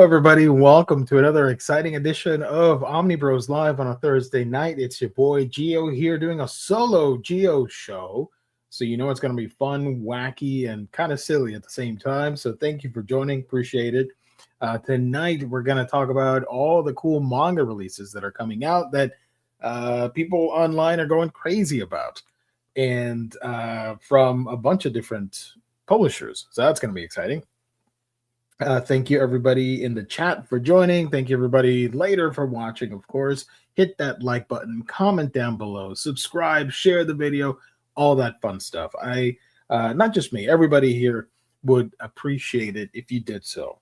everybody. Welcome to another exciting edition of Omnibros Live on a Thursday night. It's your boy Geo here doing a solo Geo show. So you know it's going to be fun, wacky, and kind of silly at the same time. So thank you for joining. Appreciate it. Tonight, we're going to talk about all the cool manga releases that are coming out that people online are going crazy about, and from a bunch of different publishers. So that's going to be exciting. Thank you, everybody in the chat for joining. Thank you, everybody later for watching, of course. Hit that like button, comment down below, subscribe, share the video, all that fun stuff. Not just me, everybody here would appreciate it if you did so.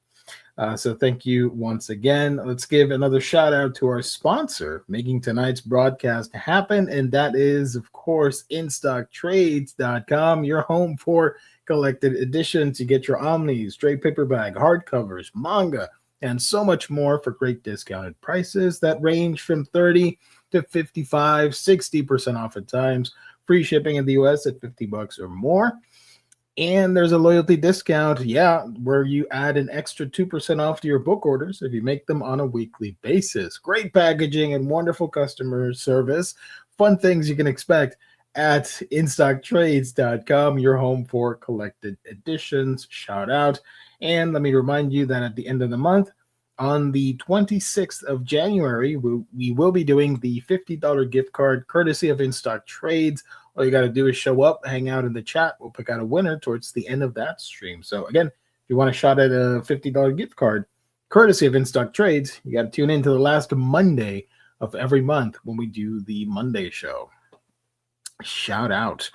So thank you once again. Let's give another shout out to our sponsor making tonight's broadcast happen, and that is, of course, InStockTrades.com, your home for collected editions. You get your Omnis, trade paperback, hardcovers, manga, and so much more for great discounted prices that range from 30 to 55, 60% off at times. Free shipping in the US at $50 or more. And there's a loyalty discount, where you add an extra 2% off to your book orders if you make them on a weekly basis. Great packaging and wonderful customer service. Fun things you can expect at InStockTrades.com, your home for collected editions. Shout out. And let me remind you that at the end of the month, on the 26th of January, we will be doing the $50 gift card courtesy of InStock Trades. All you got to do is show up, hang out in the chat. We'll pick out a winner towards the end of that stream. So again, if you want a shot at a $50 gift card, courtesy of InStock Trades, you got to tune in to the last Monday of every month when we do the Monday show. Shout out.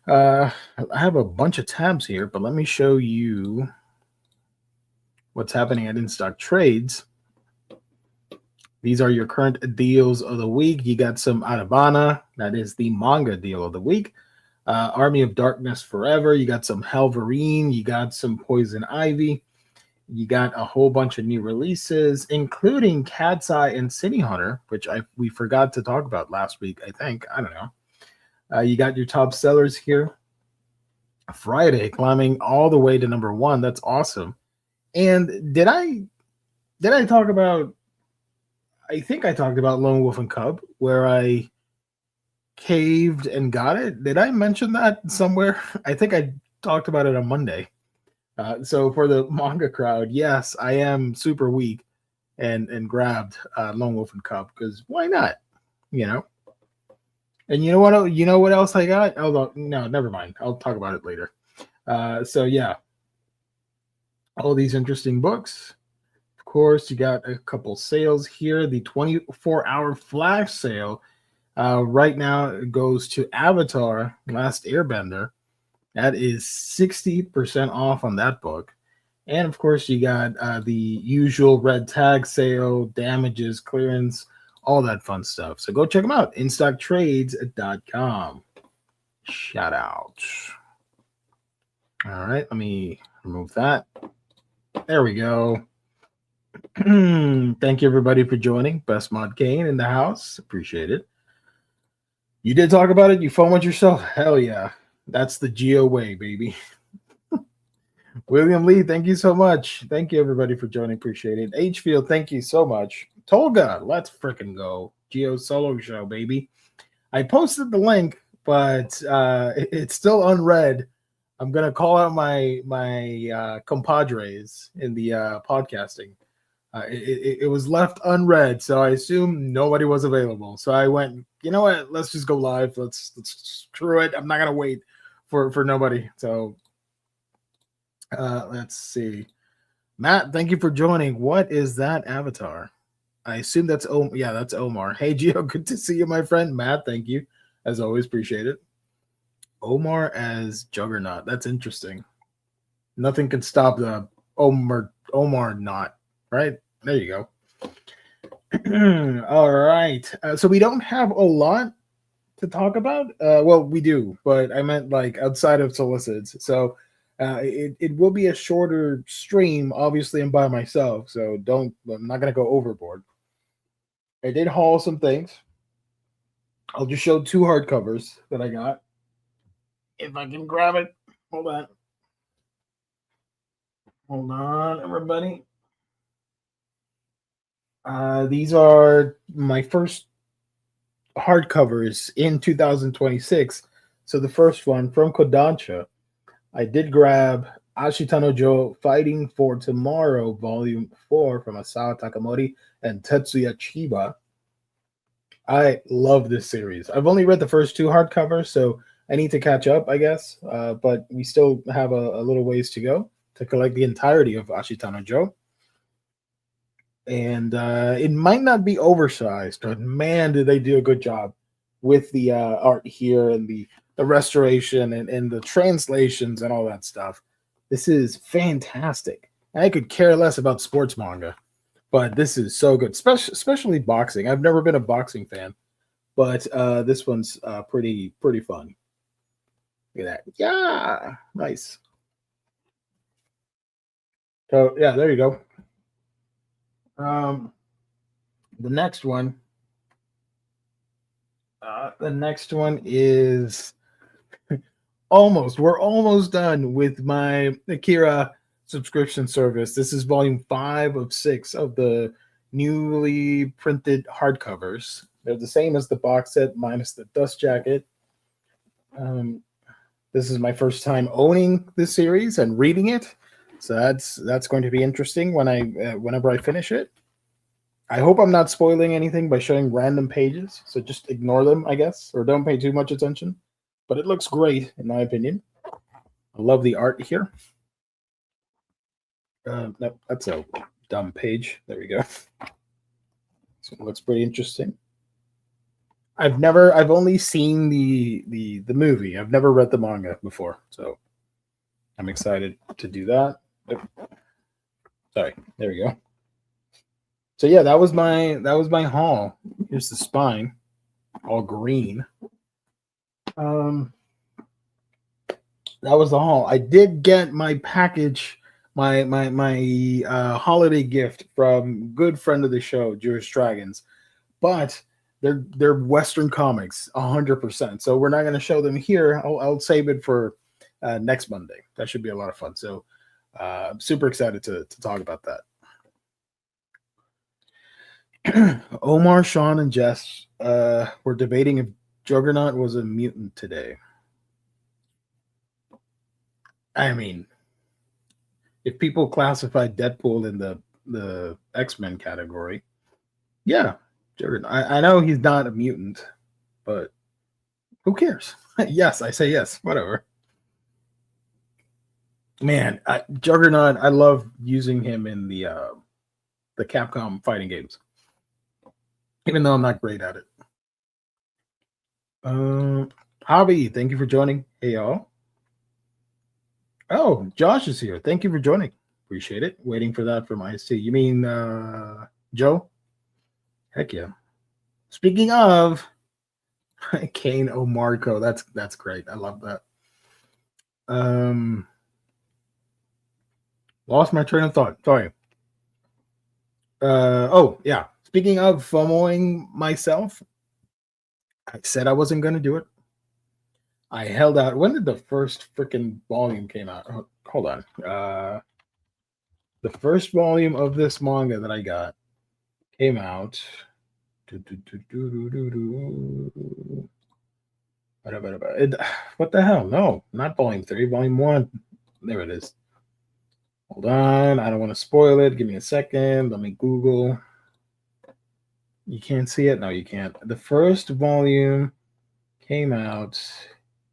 I have a bunch of tabs here, but let me show you what's happening at InStock Trades. These are your current deals of the week. You got some Aravana. That is the manga deal of the week. Army of Darkness Forever. You got some Halverine. You got some Poison Ivy. You got a whole bunch of new releases, including Cat's Eye and City Hunter, which we forgot to talk about last week, I think. I don't know. You got your top sellers here. Friday climbing all the way to number 1. That's awesome. And did I talk about, I think I talked about Lone Wolf and Cub, where I caved and got it. Did I mention that somewhere? I think I talked about it on Monday. So for the manga crowd, yes, I am super weak and grabbed Lone Wolf and Cub, because why not? You know? And you know what? You know what else I got? Oh, no, never mind. I'll talk about it later. So yeah, all these interesting books. Of course, you got a couple sales here. The 24-hour flash sale right now goes to Avatar: Last Airbender. That is 60% off on that book. And of course, you got the usual red tag sale, damages, clearance, all that fun stuff. So go check them out. InStockTrades.com. Shout out. All right, let me remove that. There we go. Thank you, everybody, for joining. Best Mod Kane in the house. Appreciate it. You did talk about it? You FOMO'd yourself? Hell yeah. That's the Geo way, baby. William Lee, thank you so much. Thank you, everybody, for joining. Appreciate it. H-Field, thank you so much. Tolga, let's freaking go. Geo solo show, baby. I posted the link, but it's still unread. I'm going to call out my compadres in the podcasting. It was left unread, so I assume nobody was available. So I went, you know what? Let's just go live. Let's screw it. I'm not gonna wait for nobody. So let's see. Matt, thank you for joining. What is that avatar? I assume that's that's Omar. Hey Gio, good to see you, my friend. Matt, thank you. As always, appreciate it. Omar as Juggernaut. That's interesting. Nothing can stop the Omar knot. Right, there you go. All right, so we don't have a lot to talk about. Well, we do, but I meant like outside of solicits. So it will be a shorter stream. Obviously, I'm by myself, so I'm not gonna go overboard. I did haul some things. I'll just show 2 hardcovers that I got. If I can grab it, hold on, everybody. These are my first hardcovers in 2026. So the first one from Kodansha, I did grab Ashitano Joe Fighting for Tomorrow, Volume 4 from Asao Takamori and Tetsuya Chiba. I love this series. I've only read the first two hardcovers, so I need to catch up, I guess. But we still have a little ways to go to collect the entirety of Ashitano Joe. And it might not be oversized, but man, did they do a good job with the art here and the restoration and the translations and all that stuff. This is fantastic. I could care less about sports manga, but this is so good, especially boxing. I've never been a boxing fan, but this one's pretty fun. Look at that. Yeah, nice. So yeah, there you go. Um, the next one. The next one is almost. We're almost done with my Akira subscription service. This is volume 5 of 6 of the newly printed hardcovers. They're the same as the box set minus the dust jacket. This is my first time owning this series and reading it, so that's going to be interesting when whenever I finish it. I hope I'm not spoiling anything by showing random pages, so just ignore them, I guess, or don't pay too much attention. But it looks great, in my opinion. I love the art here. No, that's a dumb page. There we go. So it looks pretty interesting. I've only seen the movie. I've never read the manga before, so I'm excited to do that. Sorry, there we go. So yeah, that was my haul. Here's the spine, all green. That was the haul. I did get my package, my holiday gift from good friend of the show, Jewish Dragons, but they're Western comics, 100%. So we're not going to show them here. I'll save it for next Monday. That should be a lot of fun. So I'm super excited to talk about that. Omar, Sean, and Jess were debating if Juggernaut was a mutant today. I mean, if people classify Deadpool in the X-Men category, yeah, Juggernaut. I know he's not a mutant, but who cares? Yes, I say yes. Whatever. Man, Juggernaut. I love using him in the Capcom fighting games, even though I'm not great at it. Hobby, thank you for joining. Hey y'all. Oh, Josh is here. Thank you for joining. Appreciate it. Waiting for that from IC. You mean Joe? Heck yeah. Speaking of Kane O'Marco, that's great. I love that. Lost my train of thought. Sorry. Oh yeah. Speaking of FOMOing myself, I said I wasn't gonna do it. I held out. When did the first freaking volume came out? Oh, hold on. The first volume of this manga that I got came out. What the hell? No, not volume 3, volume 1. There it is. Hold on. I don't want to spoil it. Give me a second. Let me Google. You can't see it? No, you can't. The first volume came out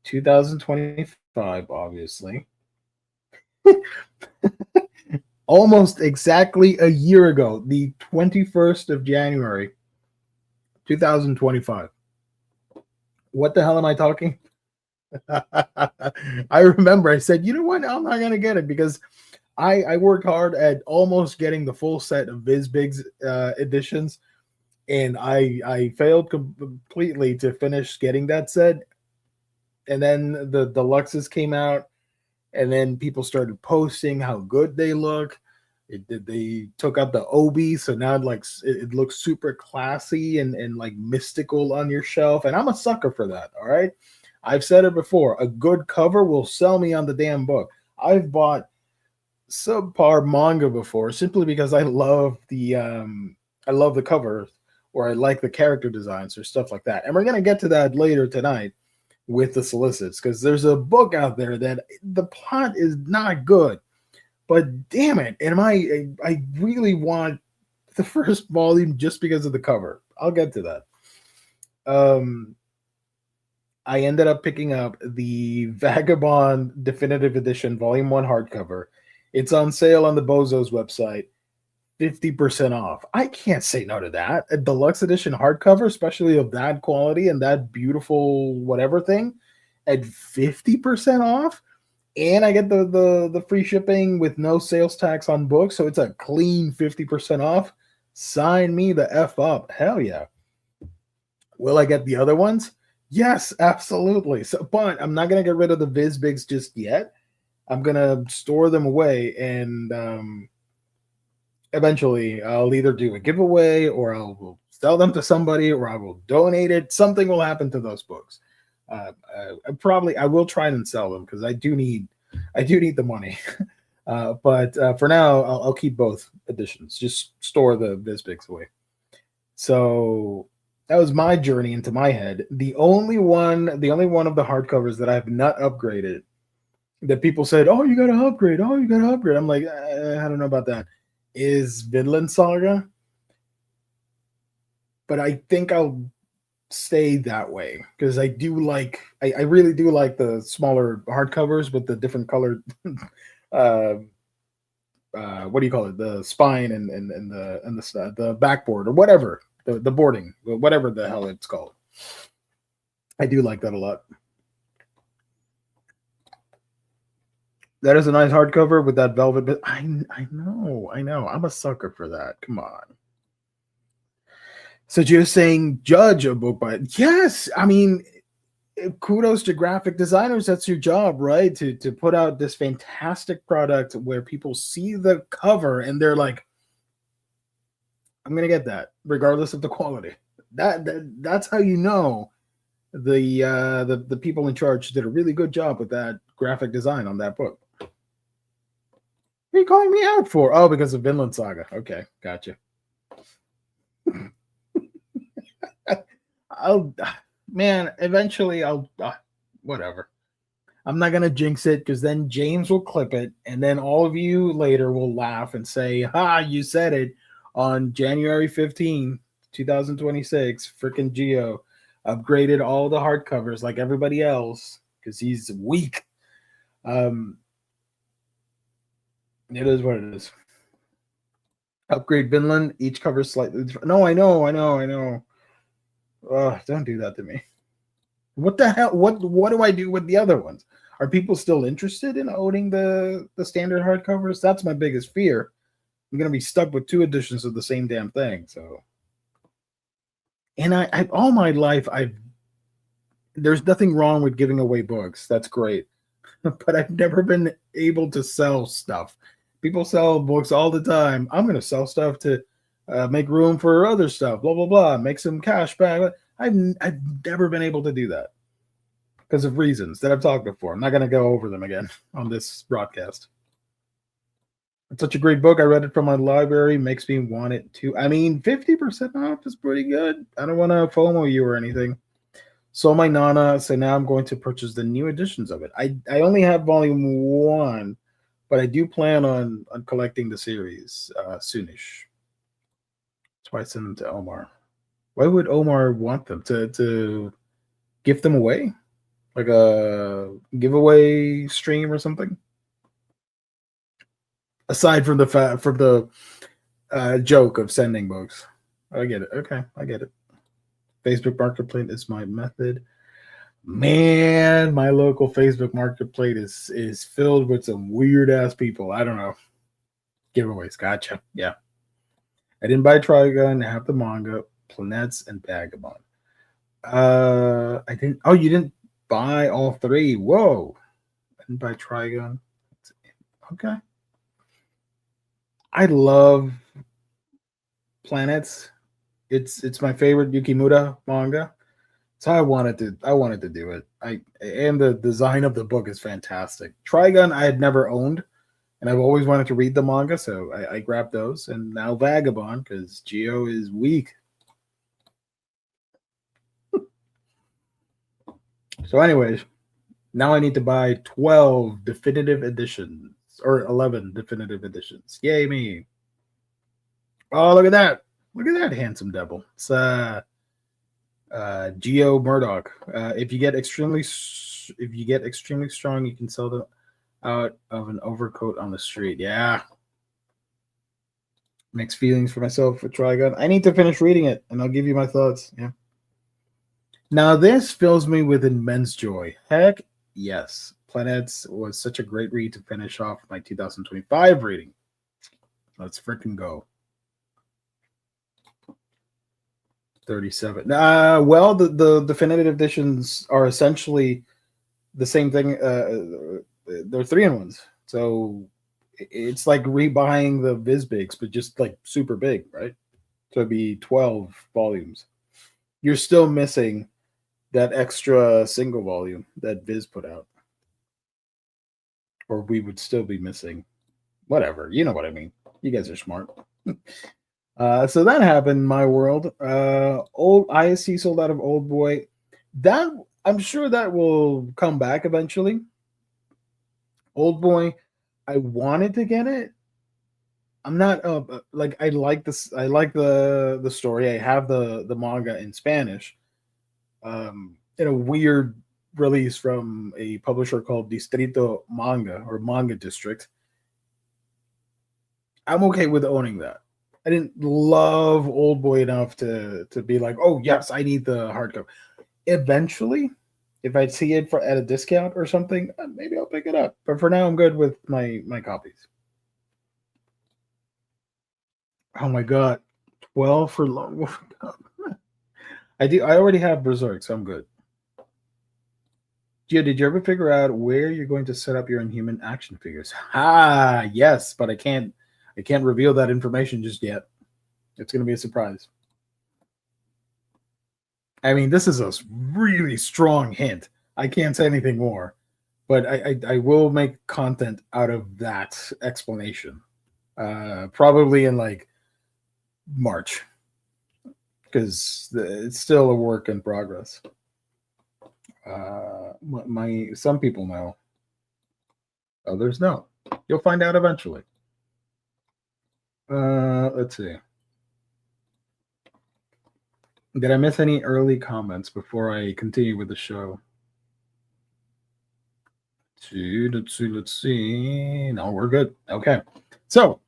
2025, obviously. Almost exactly a year ago, the 21st of January, 2025. What the hell am I talking? I remember I said, you know what? I'm not going to get it because I worked hard at almost getting the full set of VizBigs editions, and I failed completely to finish getting that set. And then the deluxes came out, and then people started posting how good they look. They took out the obi, so now it looks super classy and like mystical on your shelf. And I'm a sucker for that. All right, I've said it before. A good cover will sell me on the damn book. I've bought subpar manga before simply because I love the I love the covers or I like the character designs or stuff like that. And we're gonna get to that later tonight with the solicits because there's a book out there that the plot is not good, but damn it, and I really want the first volume just because of the cover. I'll get to that. I ended up picking up the Vagabond Definitive Edition Volume 1 hardcover. It's on sale on the Bozo's website, 50% off. I can't say no to that. A deluxe edition hardcover, especially of that quality and that beautiful whatever thing, at 50% off. And I get the free shipping with no sales tax on books, so it's a clean 50% off. Sign me the F up. Hell yeah. Will I get the other ones? Yes, absolutely. So, but I'm not gonna get rid of the Vizbigs just yet. I'm gonna store them away, and eventually I'll either do a giveaway, or I'll sell them to somebody, or I will donate it. Something will happen to those books. I will try and sell them because I do need the money. But for now, I'll keep both editions. Just store the Vizbigs away. So that was my journey into my head. The only one of the hardcovers that I have not upgraded, that people said, "Oh, you got to upgrade. Oh, you got to upgrade." I'm like, I don't know about that. Is Vinland Saga, but I think I'll stay that way because I really do like the smaller hardcovers with the different colored. What do you call it? The spine and the backboard or whatever. The boarding, whatever the hell it's called. I do like that a lot. That is a nice hardcover with that velvet bit. I know. I'm a sucker for that. Come on. So you're saying judge a book by it. Yes. I mean, kudos to graphic designers. That's your job, right? To put out this fantastic product where people see the cover and they're like, I'm gonna get that, regardless of the quality. That's how you know the people in charge did a really good job with that graphic design on that book. What are you calling me out for? Oh, because of Vinland Saga. Okay, gotcha. Eventually I'll whatever. I'm not gonna jinx it because then James will clip it, and then all of you later will laugh and say, "Ha, you said it." On January 15, 2026, freaking Geo upgraded all the hardcovers like everybody else because he's weak. It is what it is. Upgrade Vinland, each cover slightly different. No, I know. Don't do that to me. What the hell? What do I do with the other ones? Are people still interested in owning the standard hardcovers? That's my biggest fear. I'm gonna be stuck with 2 editions of the same damn thing. So, and I all my life there's nothing wrong with giving away books. That's great, but I've never been able to sell stuff. People sell books all the time. I'm gonna sell stuff to make room for other stuff. Blah blah blah. Make some cash back. I've never been able to do that because of reasons that I've talked before. I'm not gonna go over them again on this broadcast. It's such a great book. I read it from my library. Makes me want it too. I mean, 50% off is pretty good. I don't want to FOMO you or anything. So my Nana, so now I'm going to purchase the new editions of it. I only have volume 1, but I do plan on collecting the series soonish. That's why I send them to Omar. Why would Omar want them? To give them away? Like a giveaway stream or something? Aside from the joke of sending books. I get it. Okay, I get it. Facebook Marketplace is my method. Man, my local Facebook Marketplace is filled with some weird ass people. I don't know. Giveaways. Gotcha. Yeah. I didn't buy Trigun. I have the manga, Planets, and Vagabond. I didn't. Oh, you didn't buy all 3. Whoa. I didn't buy Trigun. Okay. I love Planets. It's my favorite Yukimura manga. So I wanted to do it. And the design of the book is fantastic. Trigun I had never owned, And I've always wanted to read the manga, so I grabbed those. And now Vagabond, because Geo is weak. So, anyways, now I need to buy 12 definitive editions or 11 definitive editions. Yay me. Oh, look at that. Look at that handsome devil. It's Geo Murdoch. If you get extremely strong, you can sell them out of an overcoat on the street. Yeah. Mixed feelings for myself for Trigun. I need to finish reading it, and I'll give you my thoughts. Yeah. Now this fills me with immense joy. Heck yes. Planets was such a great read to finish off my 2025 reading. Let's freaking go. 37. Well, the definitive editions are essentially the same thing. They're 3-in-1s. So it's like rebuying the Vizbigs, but just like super big, right? So it'd be 12 volumes. You're still missing that extra single volume that Viz put out. Or we would still be missing. Whatever. You know what I mean. You guys are smart. So that happened in my world. Old ISC sold out of Old Boy. That I'm sure that will come back eventually. Old Boy, I wanted to get it. I'm not like I like this. I like the story. I have the manga in Spanish. In a weird release from a publisher called Distrito Manga or Manga District. I'm okay with owning that. I didn't love Old Boy enough to be like, oh yes, I need the hardcover. Eventually, if I see it at a discount or something, maybe I'll pick it up. But for now, I'm good with my copies. Oh my god, 12 for long. I already have Berserk, so I'm good. Gio, did you ever figure out where you're going to set up your Inhuman action figures? Yes, but I can't reveal that information just yet. It's going to be a surprise. I mean, this is a really strong hint. I can't say anything more, but I will make content out of that explanation. Probably in like March, because it's still a work in progress. Some people know, others know. You'll find out eventually. Let's see. Did I miss any early comments before I continue with the show? Let's see. No, we're good. Okay. So,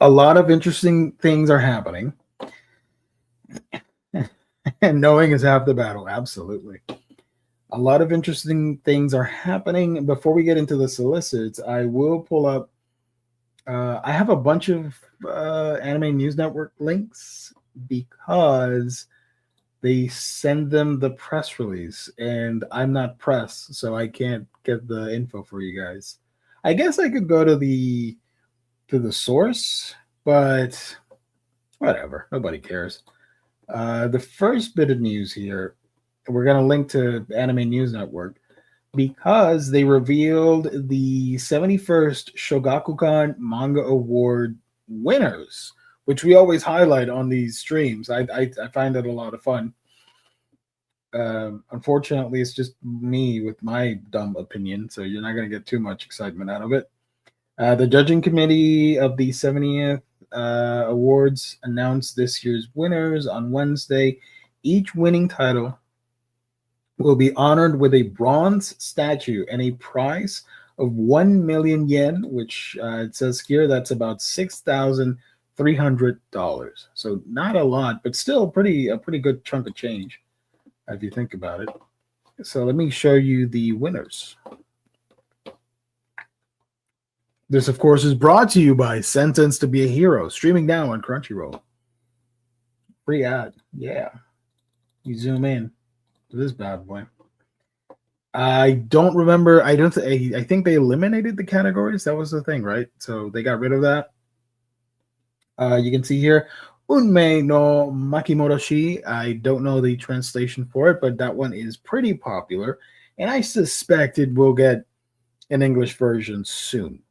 a lot of interesting things are happening. And knowing is half the battle. Absolutely. A lot of interesting things are happening. Before we get into the solicits, I will pull up. I have a bunch of Anime News Network links because they send them the press release, and I'm not press, so I can't get the info for you guys. I guess I could go to the source, but whatever. Nobody cares. The first bit of news here, we're going to link to Anime News Network because they revealed the 71st Shogakukan Manga Award winners, which we always highlight on these streams. I find it a lot of fun. Unfortunately, it's just me with my dumb opinion, so you're not going to get too much excitement out of it. The judging committee of the 70th awards announced this year's winners on Wednesday. Each winning title will be honored with a bronze statue and a prize of 1 million yen, which it says here that's about $6,300. So not a lot, but still a pretty good chunk of change if you think about it. So let me show you the winners. This, of course, is brought to you by Sentenced to be a Hero, streaming now on Crunchyroll. Free ad, yeah. You zoom in to this bad boy. I don't remember. I think they eliminated the categories. That was the thing, right? So they got rid of that. You can see here, Unmei no Makimoroshi. I don't know the translation for it, but that one is pretty popular, and I suspect it will get an English version soon.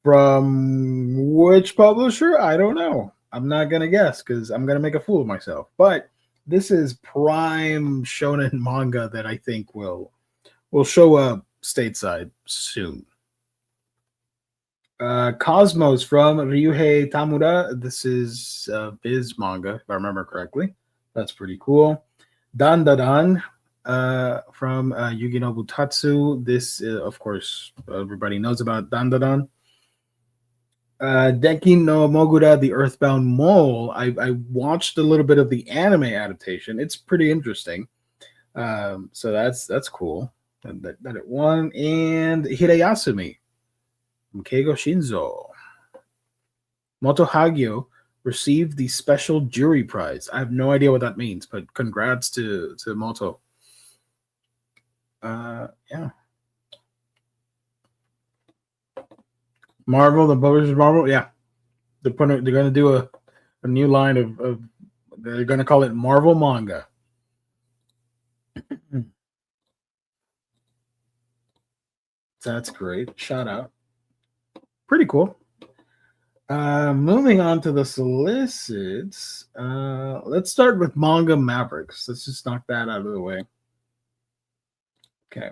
From which publisher? I don't know. I'm not gonna guess because I'm gonna make a fool of myself. But this is prime shonen manga that I think will show up stateside soon. Cosmos from Ryuhei Tamura. This is Viz manga, if I remember correctly. That's pretty cool. Dan Dan from Yuginobu Tatsu. This, of course, everybody knows about Dan Dan. Deki no Mogura, the Earthbound Mole. I watched a little bit of the anime adaptation. It's pretty interesting. So that's cool. That it won. And Hirayasumi from Keigo Shinzo. Moto Hagio received the special jury prize. I have no idea what that means, but congrats to Moto. Yeah. Marvel, the publishers Marvel, yeah. They're gonna do a new line of they're gonna call it Marvel manga. That's great. Shout out. Pretty cool. Moving on to the solicits. Let's start with Manga Mavericks. Let's just knock that out of the way. Okay.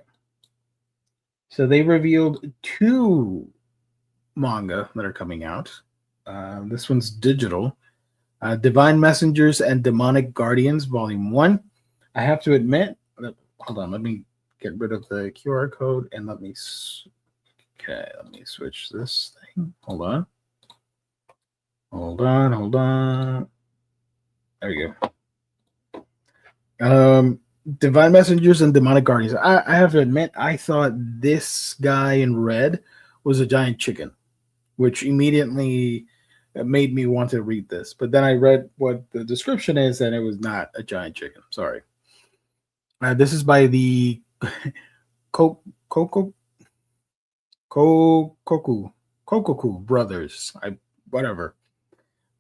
So they revealed 2 manga that are coming out. This one's digital. Divine Messengers and Demonic Guardians, Volume 1. I have to admit, hold on, let me get rid of the QR code and let me switch this thing. Hold on. There you go. Divine Messengers and Demonic Guardians. I have to admit, I thought this guy in red was a giant chicken, which immediately made me want to read this. But then I read what the description is, and it was not a giant chicken. Sorry. This is by the Kokoku brothers. Whatever.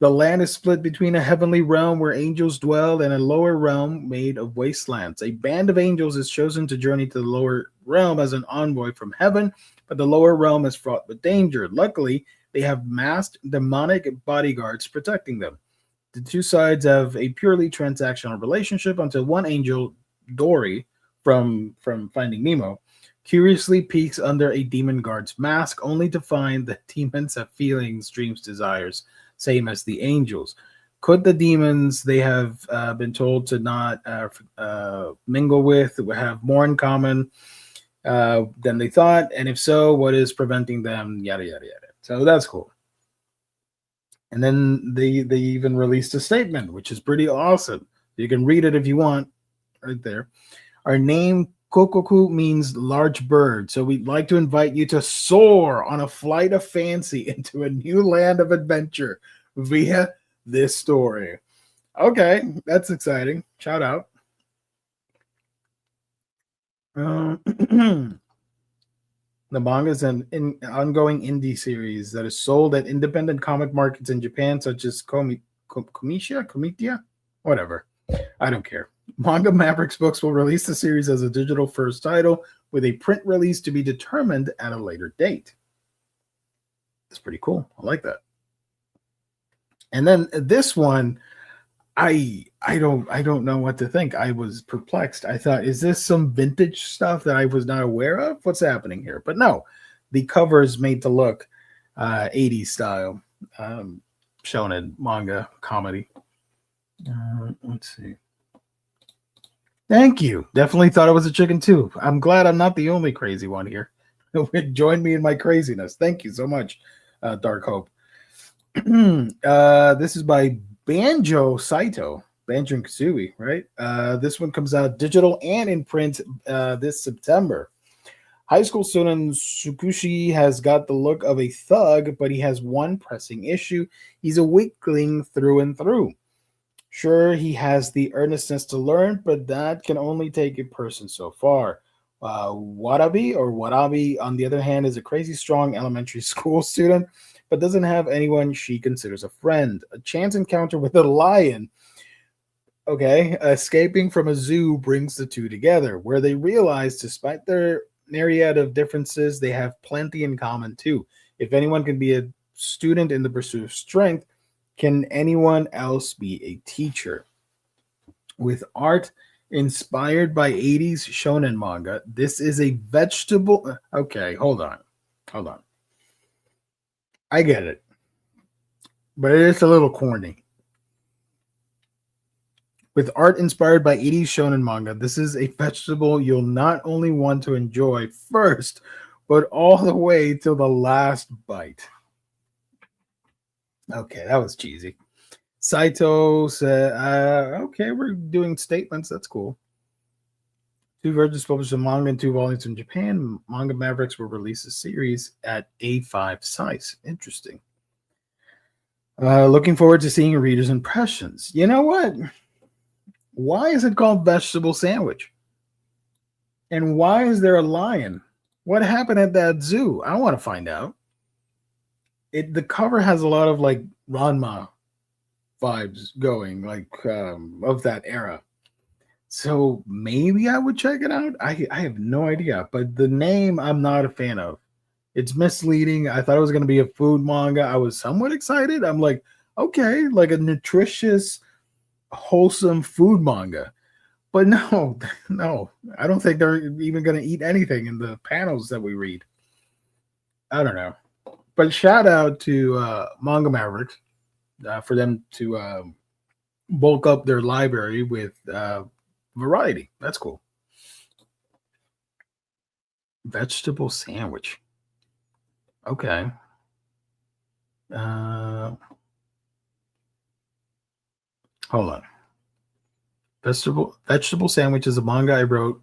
The land is split between a heavenly realm where angels dwell and a lower realm made of wastelands. A band of angels is chosen to journey to the lower realm as an envoy from heaven, but the lower realm is fraught with danger. Luckily, they have masked demonic bodyguards protecting them. The 2 sides have a purely transactional relationship until one angel, Dory, from Finding Nemo, curiously peeks under a demon guard's mask, only to find that demons have feelings, dreams, desires, same as the angels. Could the demons they have been told to not mingle with have more in common than they thought? And if so, what is preventing them? Yada, yada, yada. So that's cool. And then they even released a statement, which is pretty awesome. You can read it if you want right there. Our name Kokoku means large bird, so we'd like to invite you to soar on a flight of fancy into a new land of adventure via this story. Okay, that's exciting. Shout out. The manga is an ongoing indie series that is sold at independent comic markets in Japan, such as Komitia? Whatever. I don't care. Manga Mavericks Books will release the series as a digital first title with a print release to be determined at a later date. That's pretty cool. I like that. And then this one, I don't know what to think. I was perplexed. I thought, is this some vintage stuff that I was not aware of? What's happening here? But no, the cover is made to look 80s style shonen manga comedy. Let's see. Thank you. Definitely thought it was a chicken too. I'm glad I'm not the only crazy one here. Join me in my craziness. Thank you so much, Dark Hope. This is by Banjo Saito. Banjo and Kazooie, right? This one comes out digital and in print this September. High school student Tsukushi has got the look of a thug, but he has one pressing issue. He's a weakling through and through. Sure, he has the earnestness to learn, but that can only take a person so far. Warabi, on the other hand, is a crazy strong elementary school student, but doesn't have anyone she considers a friend. A chance encounter with a lion, escaping from a zoo brings the two together, where they realize, despite their myriad of differences, they have plenty in common too. If anyone can be a student in the pursuit of strength, can anyone else be a teacher? With art inspired by 80s shonen manga, this is a vegetable. Okay, hold on. Hold on. I get it, but it is a little corny. With art inspired by 80s shonen manga, this is a vegetable you'll not only want to enjoy first, but all the way till the last bite. Okay, that was cheesy. Saito said, okay, we're doing statements. That's cool. 2 versions published in manga and 2 volumes in Japan. Manga Mavericks will release a series at A5 size. Interesting. Looking forward to seeing readers' impressions. You know what? Why is it called vegetable sandwich? And why is there a lion? What happened at that zoo? I want to find out. The cover has a lot of like Ranma vibes going, like of that era. So maybe I would check it out. I have no idea, but the name I'm not a fan of. It's misleading. I thought it was going to be a food manga. I was somewhat excited. I'm like, okay, like a nutritious, wholesome food manga. But no, no, I don't think they're even going to eat anything in the panels that we read. I don't know. But shout out to Manga Mavericks for them to bulk up their library with variety. That's cool. Vegetable sandwich. Okay. Hold on. Vegetable sandwich is a manga I wrote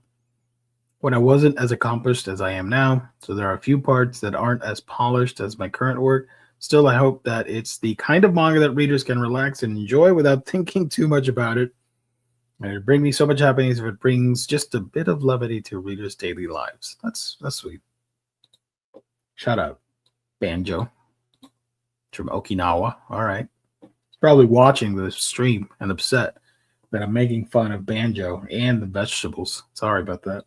when I wasn't as accomplished as I am now, so there are a few parts that aren't as polished as my current work. Still, I hope that it's the kind of manga that readers can relax and enjoy without thinking too much about it. And it brings me so much happiness if it brings just a bit of levity to readers' daily lives. That's sweet. Shout out, Banjo. From Okinawa. All right. He's probably watching the stream and upset that I'm making fun of Banjo and the vegetables. Sorry about that.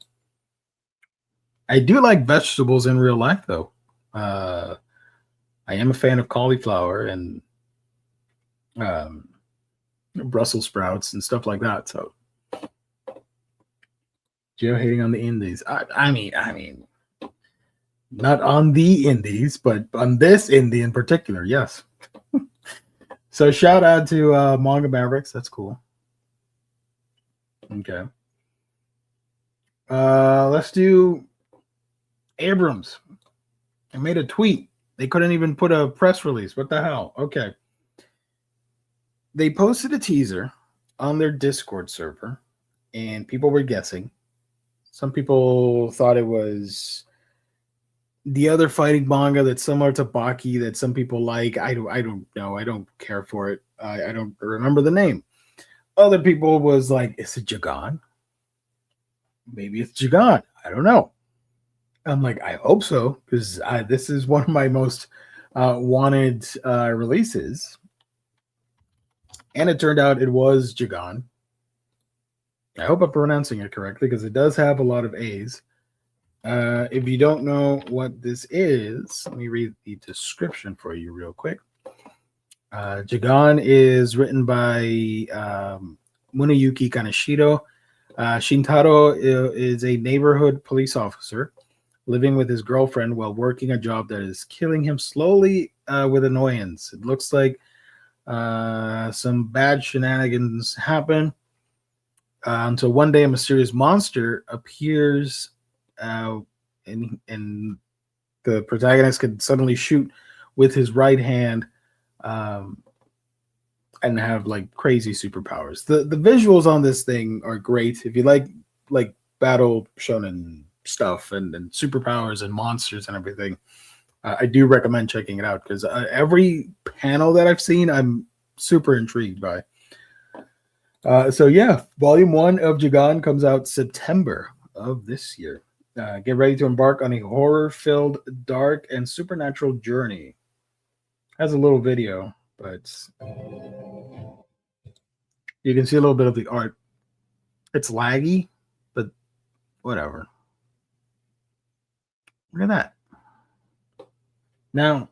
I do like vegetables in real life, though. I am a fan of cauliflower and Brussels sprouts and stuff like that. So, Joe hating on the indies. I mean, not on the indies, but on this indie in particular. Yes. So shout out to Manga Mavericks. That's cool. Okay. Let's do Abrams. I made a tweet. They couldn't even put a press release. What the hell? Okay. They posted a teaser on their Discord server, and people were guessing. Some people thought it was the other fighting manga that's similar to Baki that some people like. I don't know. I don't care for it. I don't remember the name. Other people was like, is it Jagan? Maybe it's Jagan. I don't know. I'm like, I hope so, because this is one of my most wanted releases. And it turned out it was Jagan. I hope I'm pronouncing it correctly, because it does have a lot of A's. If you don't know what this is, let me read the description for you real quick. Jagan is written by Muneyuki Kaneshiro. Shintaro is a neighborhood police officer living with his girlfriend while working a job that is killing him slowly with annoyance. It looks like some bad shenanigans happen until one day a mysterious monster appears and the protagonist can suddenly shoot with his right hand and have like crazy superpowers. The visuals on this thing are great. If you like battle shonen stuff and superpowers and monsters and everything, I do recommend checking it out, because every panel that I've seen, I'm super intrigued by. So yeah, Volume 1 of Jagan comes out September of this year. Get ready to embark on a horror-filled, dark, and supernatural journey. Has a little video, but you can see a little bit of the art. It's laggy, but whatever. Look at that. Now,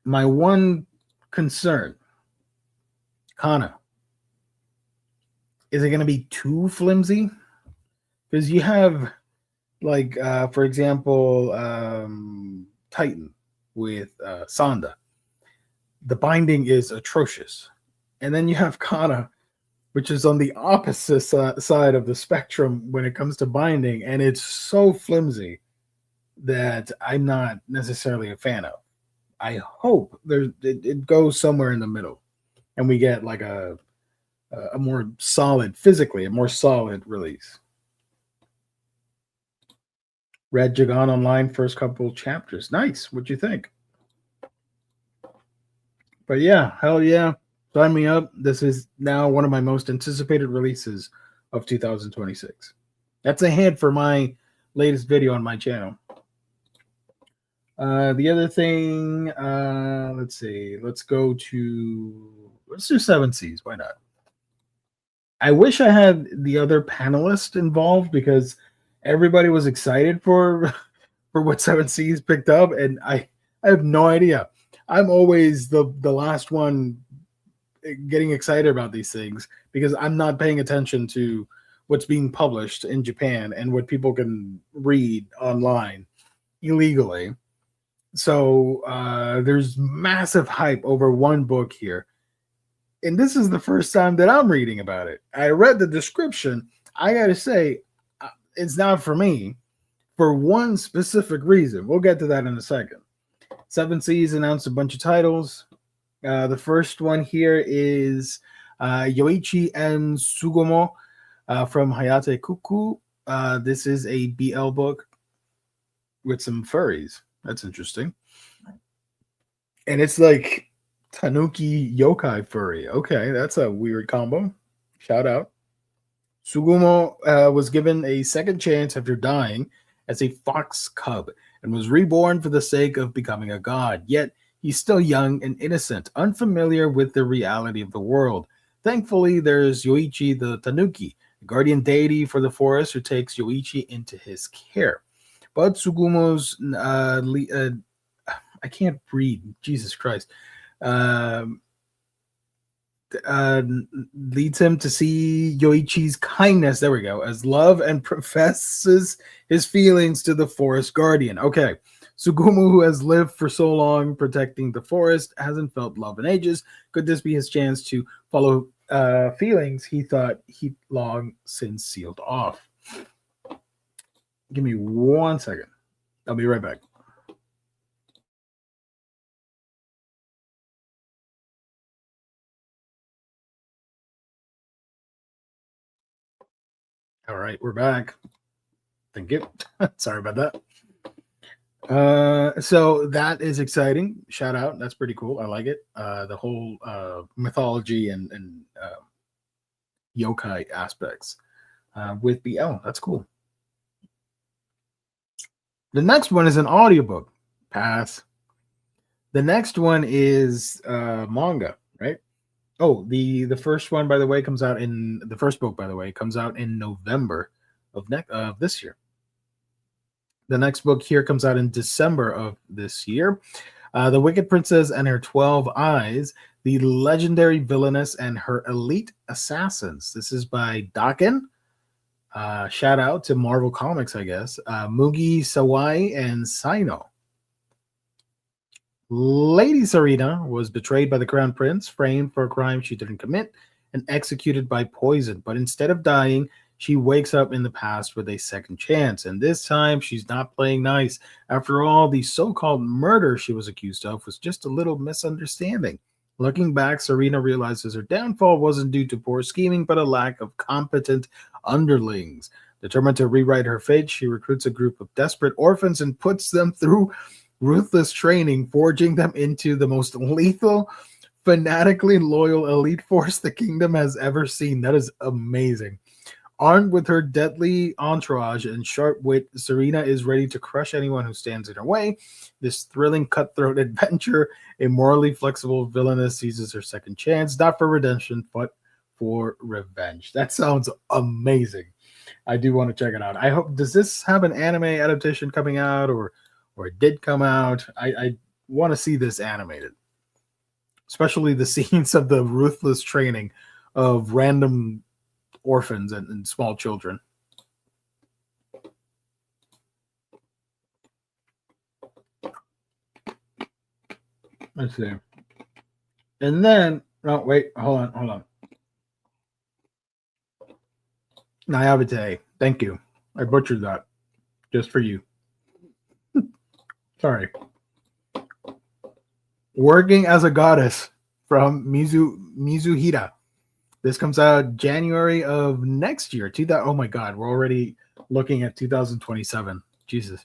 my one concern, Kana, is it going to be too flimsy? Because you have, like, for example, Titan with Sanda. The binding is atrocious. And then you have Kana, which is on the opposite side of the spectrum when it comes to binding, and it's so flimsy that I'm not necessarily a fan of. I hope it goes somewhere in the middle, and we get like a more solid, physically, a more solid release. Read Jagan Online first couple chapters. Nice. What'd you think? But yeah, hell yeah. Sign me up. This is now one of my most anticipated releases of 2026. That's a hint for my latest video on my channel. The other thing, let's see. Let's do Seven Seas. Why not? I wish I had the other panelists involved because everybody was excited for what Seven Seas picked up, and I have no idea. I'm always the last one getting excited about these things because I'm not paying attention to what's being published in Japan and what people can read online illegally. So there's massive hype over one book here. And this is the first time that I'm reading about it. I read the description. I got to say, it's not for me for one specific reason. We'll get to that in a second. Seven Seas announced a bunch of titles. The first one here is Yoichi and Sugumo from Hayate Kuku. This is a BL book with some furries. That's interesting. And it's like Tanuki yokai furry. Okay, that's a weird combo. Shout out. Sugumo was given a second chance after dying as a fox cub and was reborn for the sake of becoming a god. Yet he's still young and innocent, unfamiliar with the reality of the world. Thankfully, there's Yoichi the Tanuki, a guardian deity for the forest who takes Yoichi into his care. But Sugumo's I can't read. Jesus Christ. Leads him to see Yoichi's kindness, there we go, as love and professes his feelings to the forest guardian. Okay, Sugumo, who has lived for so long protecting the forest, hasn't felt love in ages. Could this be his chance to follow feelings he thought he'd long since sealed off? Give me 1 second. I'll be right back. All right, we're back. Thank you. Sorry about that. So that is exciting. Shout out. That's pretty cool. I like it. The whole mythology and yokai aspects with BL. That's cool. The next one is an audiobook. Pass. The next one is manga, right? Oh, the first one, by the way, comes out in the first book, by the way, comes out in November of this year. The next book here comes out in December of this year. The Wicked Princess and Her 12 Eyes, the legendary villainess and her elite assassins. This is by Daken. Shout out to Marvel Comics, I guess. Mugi Sawai and Sino. Lady Serena was betrayed by the Crown Prince, framed for a crime she didn't commit, and executed by poison. But instead of dying, she wakes up in the past with a second chance. And this time, she's not playing nice. After all, the so-called murder she was accused of was just a little misunderstanding. Looking back, Serena realizes her downfall wasn't due to poor scheming, but a lack of competent underlings. Determined to rewrite her fate, she recruits a group of desperate orphans and puts them through ruthless training, forging them into the most lethal, fanatically loyal elite force the kingdom has ever seen. That is amazing. Armed with her deadly entourage and sharp wit, Serena is ready to crush anyone who stands in her way. This thrilling cutthroat adventure, a morally flexible villainess seizes her second chance, not for redemption, but for revenge. That sounds amazing. I do want to check it out. I hope, does this have an anime adaptation coming out, or or it did come out. I want to see this animated, especially the scenes of the ruthless training of random orphans and small children. Let's see. And then, no, wait, hold on. Naivete. Thank you. I butchered that just for you. Sorry. Working as a Goddess from Mizuhira. This comes out January of next year. Oh my God, we're already looking at 2027. Jesus.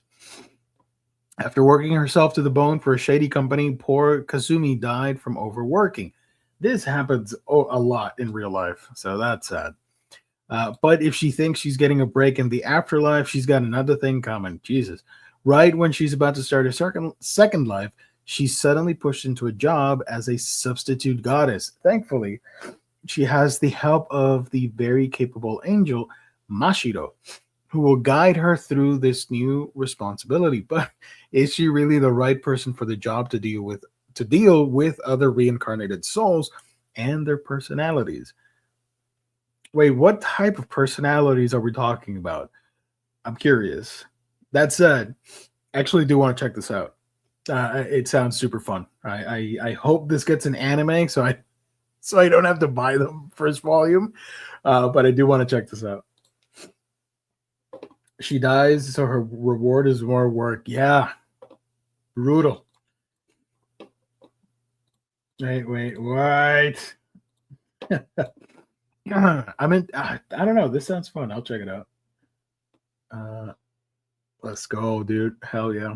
After working herself to the bone for a shady company, poor Kazumi died from overworking. This happens a lot in real life, so that's sad. But if she thinks she's getting a break in the afterlife, she's got another thing coming. Jesus. Right when she's about to start a second life, she's suddenly pushed into a job as a substitute goddess. Thankfully, she has the help of the very capable angel, Mashiro, who will guide her through this new responsibility. But is she really the right person for the job to deal with other reincarnated souls and their personalities? Wait, what type of personalities are we talking about? I'm curious. That said, I actually do want to check this out. It sounds super fun. I hope this gets an anime, so I don't have to buy the first volume. But I do want to check this out. She dies, so her reward is more work. Yeah, brutal. Wait, what? I don't know. This sounds fun. I'll check it out. Let's go, dude. Hell yeah.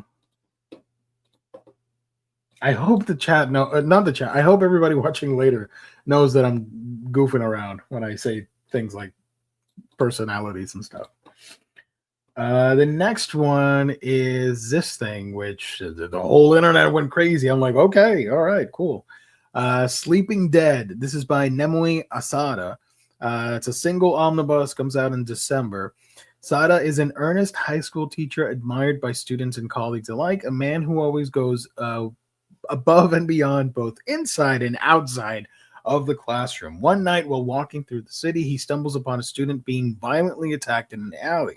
I hope the chat not the chat. I hope everybody watching later knows that I'm goofing around when I say things like personalities and stuff. The next one is this thing, which the whole internet went crazy. I'm like, okay, all right, cool. Sleeping Dead. This is by Nemui Asada. It's a single omnibus, comes out in December. Sada is an earnest high school teacher admired by students and colleagues alike, a man who always goes above and beyond both inside and outside of the classroom. One night while walking through the city, he stumbles upon a student being violently attacked in an alley.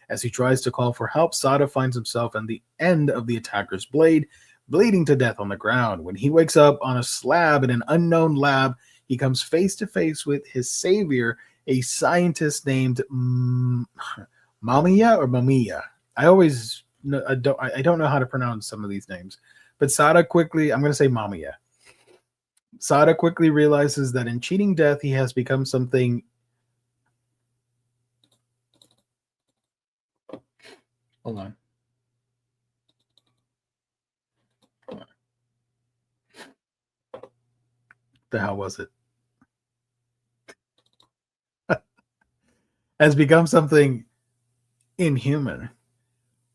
As he tries to call for help, Sada finds himself on the end of the attacker's blade, bleeding to death on the ground. When he wakes up on a slab in an unknown lab, he comes face to face with his savior, a scientist named Mamiya or Mamiya. I don't know how to pronounce some of these names, but Sada quickly, I'm going to say Mamiya. Sada quickly realizes that in cheating death, he has become something. Hold on. The hell was it? Has become something inhuman.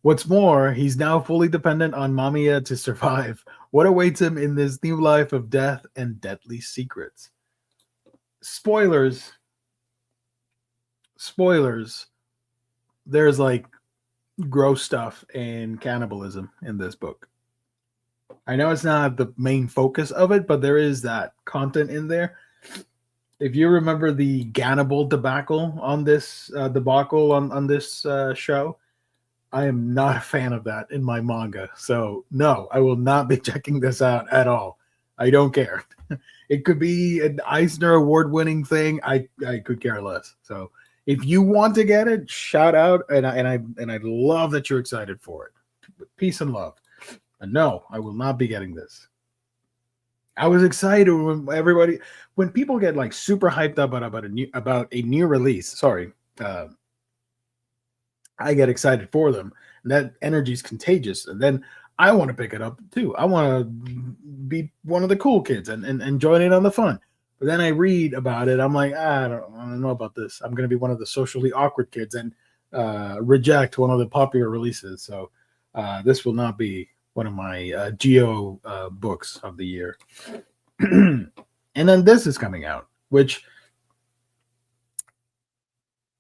What's more, he's now fully dependent on Mamiya to survive. What awaits him in this new life of death and deadly secrets? Spoilers. There's like gross stuff and cannibalism in this book. I know it's not the main focus of it, but there is that content in there. If you remember the Gannibal debacle on this show, I am not a fan of that in my manga. So no, I will not be checking this out at all. I don't care. It could be an Eisner Award-winning thing. I could care less. So if you want to get it, shout out, and I love that you're excited for it. Peace and love. And no, I will not be getting this. I was excited when people get like super hyped up about a new release. Sorry, I get excited for them. And that energy is contagious, and then I want to pick it up too. I want to be one of the cool kids and join in on the fun. But then I read about it. I'm like, I don't know about this. I'm going to be one of the socially awkward kids and reject one of the popular releases. So this will not be one of my Geo books of the year. And then this is coming out, which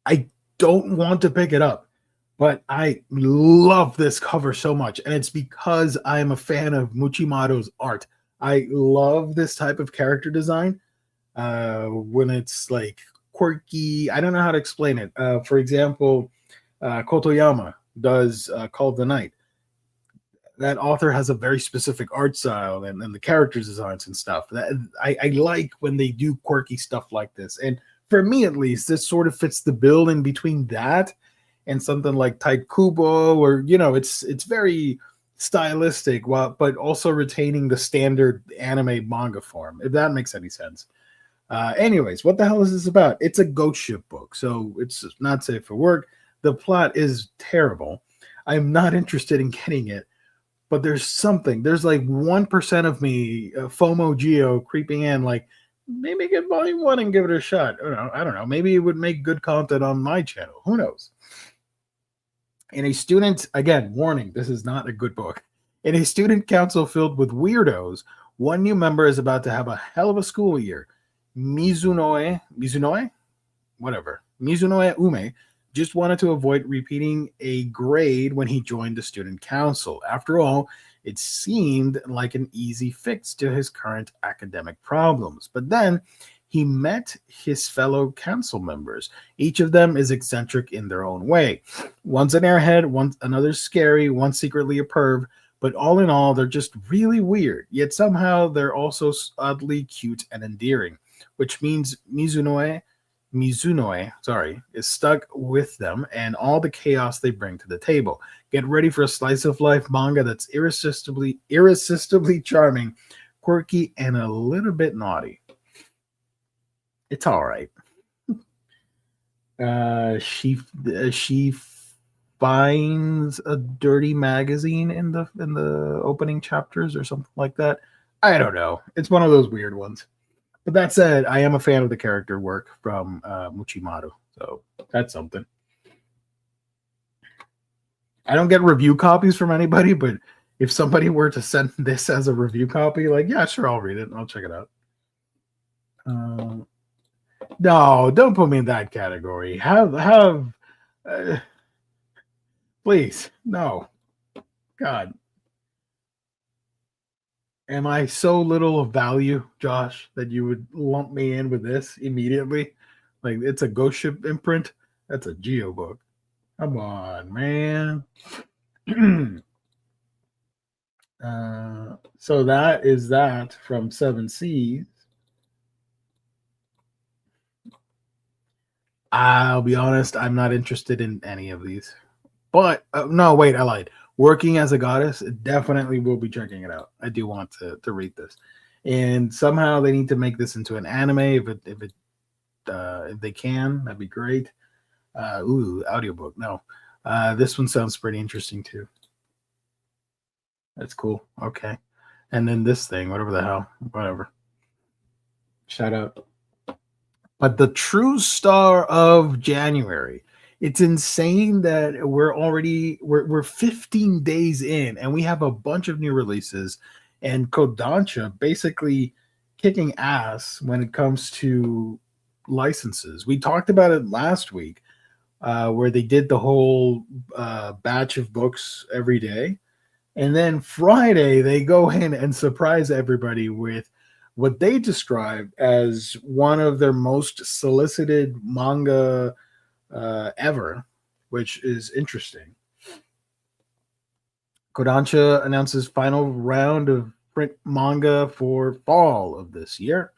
I don't want to pick it up, But I love this cover so much, and it's because I'm a fan of Muchimado's art. I love this type of character design when it's like quirky. I don't know how to explain it. For example, Kotoyama does Call of the Night. That author has a very specific art style and the character designs and stuff. I like when they do quirky stuff like this. And for me, at least, this sort of fits the bill in between that and something like Taikubo, or it's very stylistic, while but also retaining the standard anime manga form, if that makes any sense. Anyways, what the hell is this about? It's a ghost ship book, so it's not safe for work. The plot is terrible. I'm not interested in getting it, but there's like 1% of me, FOMO Geo, creeping in, like, maybe get volume one and give it a shot. I don't know. Maybe it would make good content on my channel. Who knows? In a student, again, warning, this is not a good book. In a student council filled with weirdos, one new member is about to have a hell of a school year. Mizunoe, whatever, Mizunoe Ume just wanted to avoid repeating a grade when he joined the student council. After all, it seemed like an easy fix to his current academic problems. But then he met his fellow council members. Each of them is eccentric in their own way. One's an airhead, another's scary, one's secretly a perv, but all in all, they're just really weird. Yet somehow they're also oddly cute and endearing, which means Mizunoe, is stuck with them and all the chaos they bring to the table. Get ready for a slice of life manga that's irresistibly charming, quirky, and a little bit naughty. It's all right. She finds a dirty magazine in the opening chapters or something like that. I don't know. It's one of those weird ones. But that said, I am a fan of the character work from Muchimado, so that's something. I don't get review copies from anybody, but if somebody were to send this as a review copy, like, yeah, sure, I'll read it. I'll check it out. No, don't put me in that category. Please, no. God. Am I so little of value, Josh, that you would lump me in with this immediately? Like, it's a ghost ship imprint? That's a Geo book. Come on, man. So that is that from Seven Seas. I'll be honest, I'm not interested in any of these. But, no, wait, I lied. Working as a Goddess, definitely will be checking it out. I do want to read this. And somehow they need to make this into an anime. If they can, that'd be great. Audiobook. No. This one sounds pretty interesting too. That's cool. Okay. And then this thing, whatever the hell, whatever. Shout out. But the true star of January, it's insane that we're 15 days in and we have a bunch of new releases, and Kodansha basically kicking ass when it comes to licenses. We talked about it last week, where they did the whole batch of books every day. And then Friday, they go in and surprise everybody with what they described as one of their most solicited manga ever, which is interesting. Kodansha announces final round of print manga for fall of this year.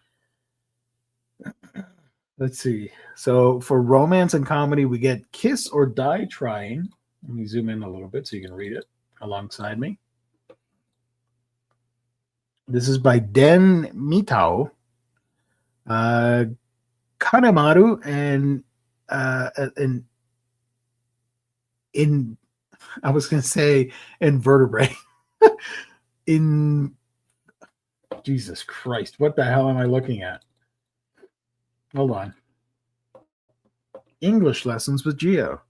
Let's see. So for romance and comedy, we get Kiss or Die Trying. Let me zoom in a little bit so you can read it alongside me. This is by Den Mitao, Kanemaru, and in I was going to say invertebrate. In Jesus Christ, what the hell am I looking at? Hold on. English lessons with Geo.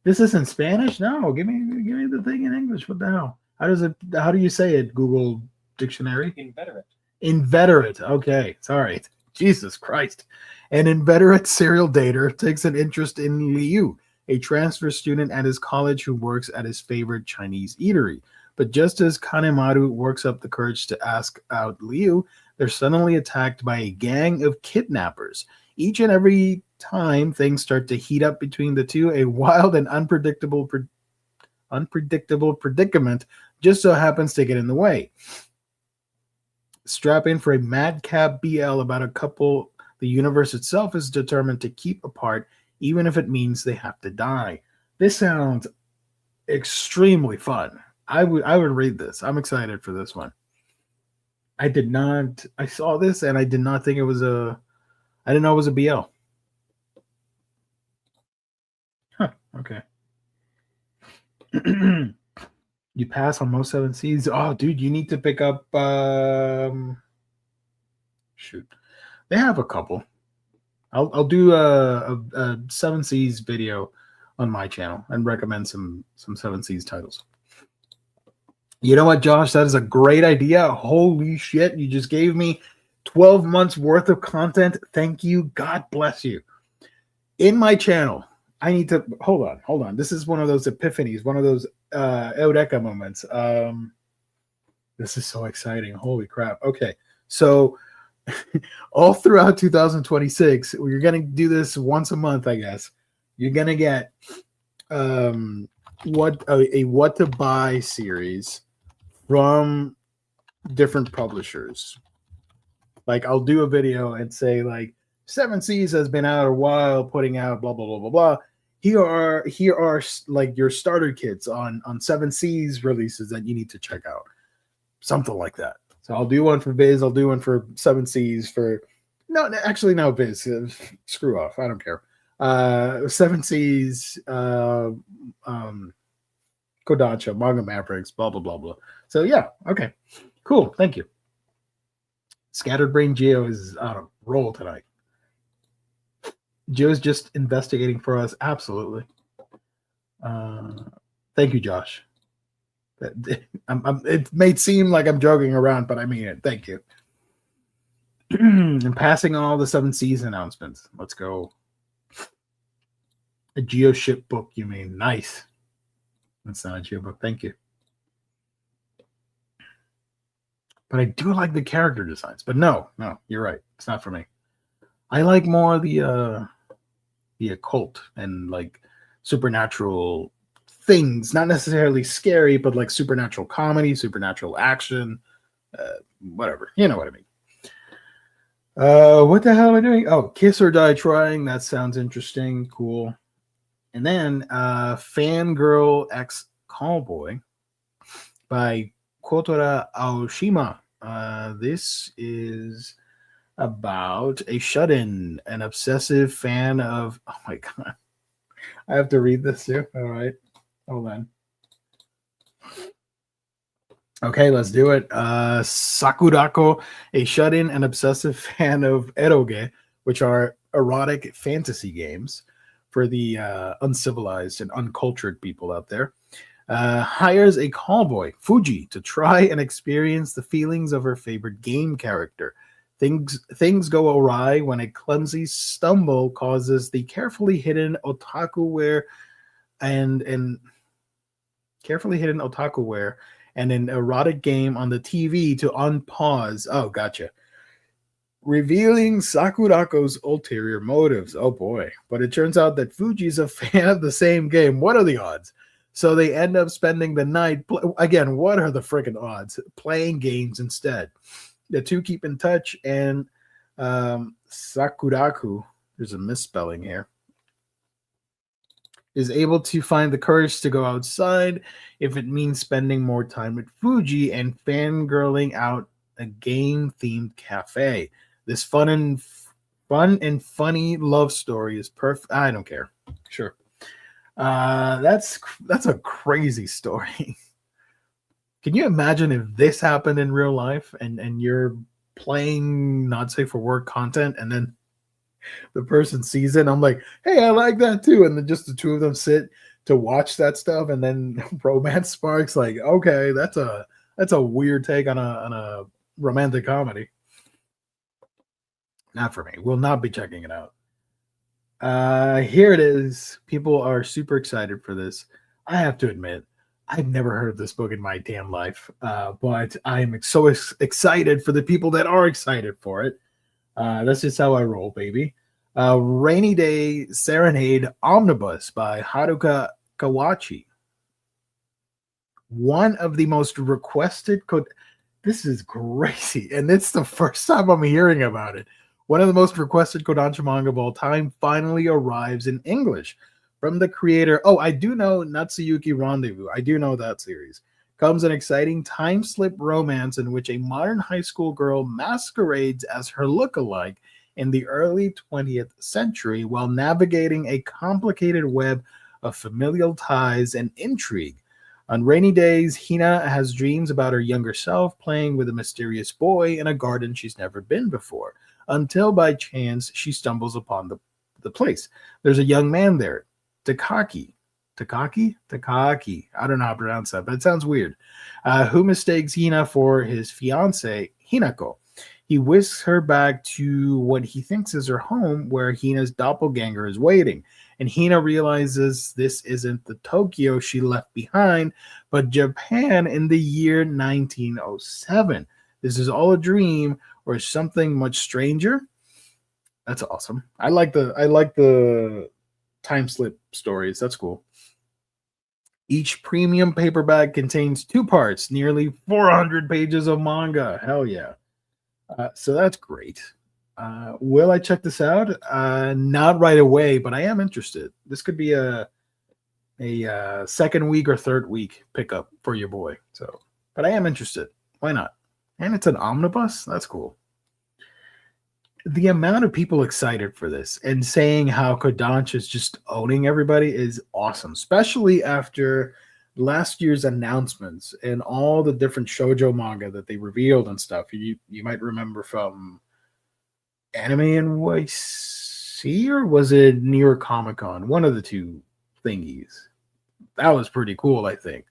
This is in Spanish? No, give me the thing in English. What the hell? How do you say it, Google Dictionary? Inveterate. Okay, sorry. Jesus Christ. An inveterate serial dater takes an interest in Liu, a transfer student at his college who works at his favorite Chinese eatery. But just as Kanemaru works up the courage to ask out Liu, they're suddenly attacked by a gang of kidnappers. Each and every time things start to heat up between the two, a wild and unpredictable predicament just so happens to get in the way. Strap in for a madcap BL about a couple the universe itself is determined to keep apart, even if it means they have to die. This sounds extremely fun. I would read this. I'm excited for this one. I saw this and I did not think it was I didn't know it was a BL. Huh, okay. You pass on most 7 Cs. Oh, dude, you need to pick up shoot. They have a couple. I'll do a 7 Cs video on my channel and recommend some 7 Cs titles. You know what, Josh? That is a great idea. Holy shit. You just gave me 12 months worth of content. Thank you. God bless you. In my channel, I need to hold on. This is one of those epiphanies, one of those Eureka moments. This is so exciting. Holy crap. Okay. So all throughout 2026, we're going to do this once a month, I guess. You're going to get what to buy series from different publishers. Like, I'll do a video and say, like, 7 Cs has been out a while, putting out blah blah blah blah blah. Here are like your starter kits on 7 Cs releases that you need to check out. Something like that. So I'll do one for Viz. I'll do one for 7 Cs for no Viz. Screw off. I don't care. 7 Cs, Kodansha, Manga Mavericks, blah blah blah blah. So yeah, okay, cool. Thank you. Scattered Brain Geo is on a roll tonight. Joe's just investigating for us. Absolutely. Thank you, Josh. It may seem like I'm joking around, but I mean it. Thank you. And passing all the 7 Cs announcements. Let's go. A Geo ship book, you mean? Nice. That's not a Geo book. Thank you. But I do like the character designs. But no, you're right. It's not for me. I like more the occult and like supernatural things. Not necessarily scary, but like supernatural comedy, supernatural action, whatever. You know what I mean. What the hell am I doing? Oh, Kiss or Die Trying. That sounds interesting. Cool. And then Fangirl X Callboy by Kotora Aoshima. This is about a shut-in, an obsessive fan of... Oh my god. I have to read this too. All right. Hold on. Okay, let's do it. Sakurako, a shut-in and obsessive fan of eroge, which are erotic fantasy games for the uncivilized and uncultured people out there, hires a callboy, Fuji, to try and experience the feelings of her favorite game character. Things go awry when a clumsy stumble causes the carefully hidden otaku wear and an erotic game on the TV to unpause. Oh, gotcha. Revealing Sakurako's ulterior motives. Oh boy. But it turns out that Fuji's a fan of the same game. What are the odds? So they end up spending the night, again, what are the freaking odds? Playing games instead. The two keep in touch, and Sakuraku, there's a misspelling here, is able to find the courage to go outside if it means spending more time with Fuji and fangirling out a game-themed cafe. This fun and funny love story is perfect. I don't care. Sure. That's a crazy story. Can you imagine if this happened in real life and you're playing not safe for work content and then the person sees it and I'm like, hey, I like that too. And then just the two of them sit to watch that stuff and then romance sparks. Like, okay, that's a weird take on a romantic comedy. Not for me. Will not be checking it out. Here it is. People are super excited for this. I have to admit, I've never heard of this book in my damn life, but I'm so excited for the people that are excited for it. That's just how I roll, baby. Rainy Day Serenade Omnibus by Haruka Kawachi. One of the most requested. This is crazy, and it's the first time I'm hearing about it. One of the most requested Kodansha manga of all time finally arrives in English from the creator. Oh, I do know Natsuyuki Rendezvous. I do know that series. Comes an exciting time slip romance in which a modern high school girl masquerades as her look-alike in the early 20th century while navigating a complicated web of familial ties and intrigue. On rainy days, Hina has dreams about her younger self playing with a mysterious boy in a garden she's never been before, until by chance she stumbles upon the place. There's a young man there, Takaki. Takaki? I don't know how to pronounce that, but it sounds weird. Who mistakes Hina for his fiancée, Hinako. He whisks her back to what he thinks is her home, where Hina's doppelganger is waiting. And Hina realizes this isn't the Tokyo she left behind, but Japan in the year 1907. This is all a dream or something much stranger. That's awesome. I like the time slip stories. That's cool. Each premium paperback contains 2 parts, nearly 400 pages of manga. Hell yeah. So that's great. Will I check this out? Not right away, but I am interested. This could be a second week or third week pickup for your boy. So, but I am interested. Why not? And it's an omnibus. That's cool. The amount of people excited for this and saying how Kodansha is just owning everybody is awesome, especially after last year's announcements and all the different shoujo manga that they revealed and stuff. You might remember from Anime NYC, or was it New York Comic Con? One of the two thingies. That was pretty cool, I think.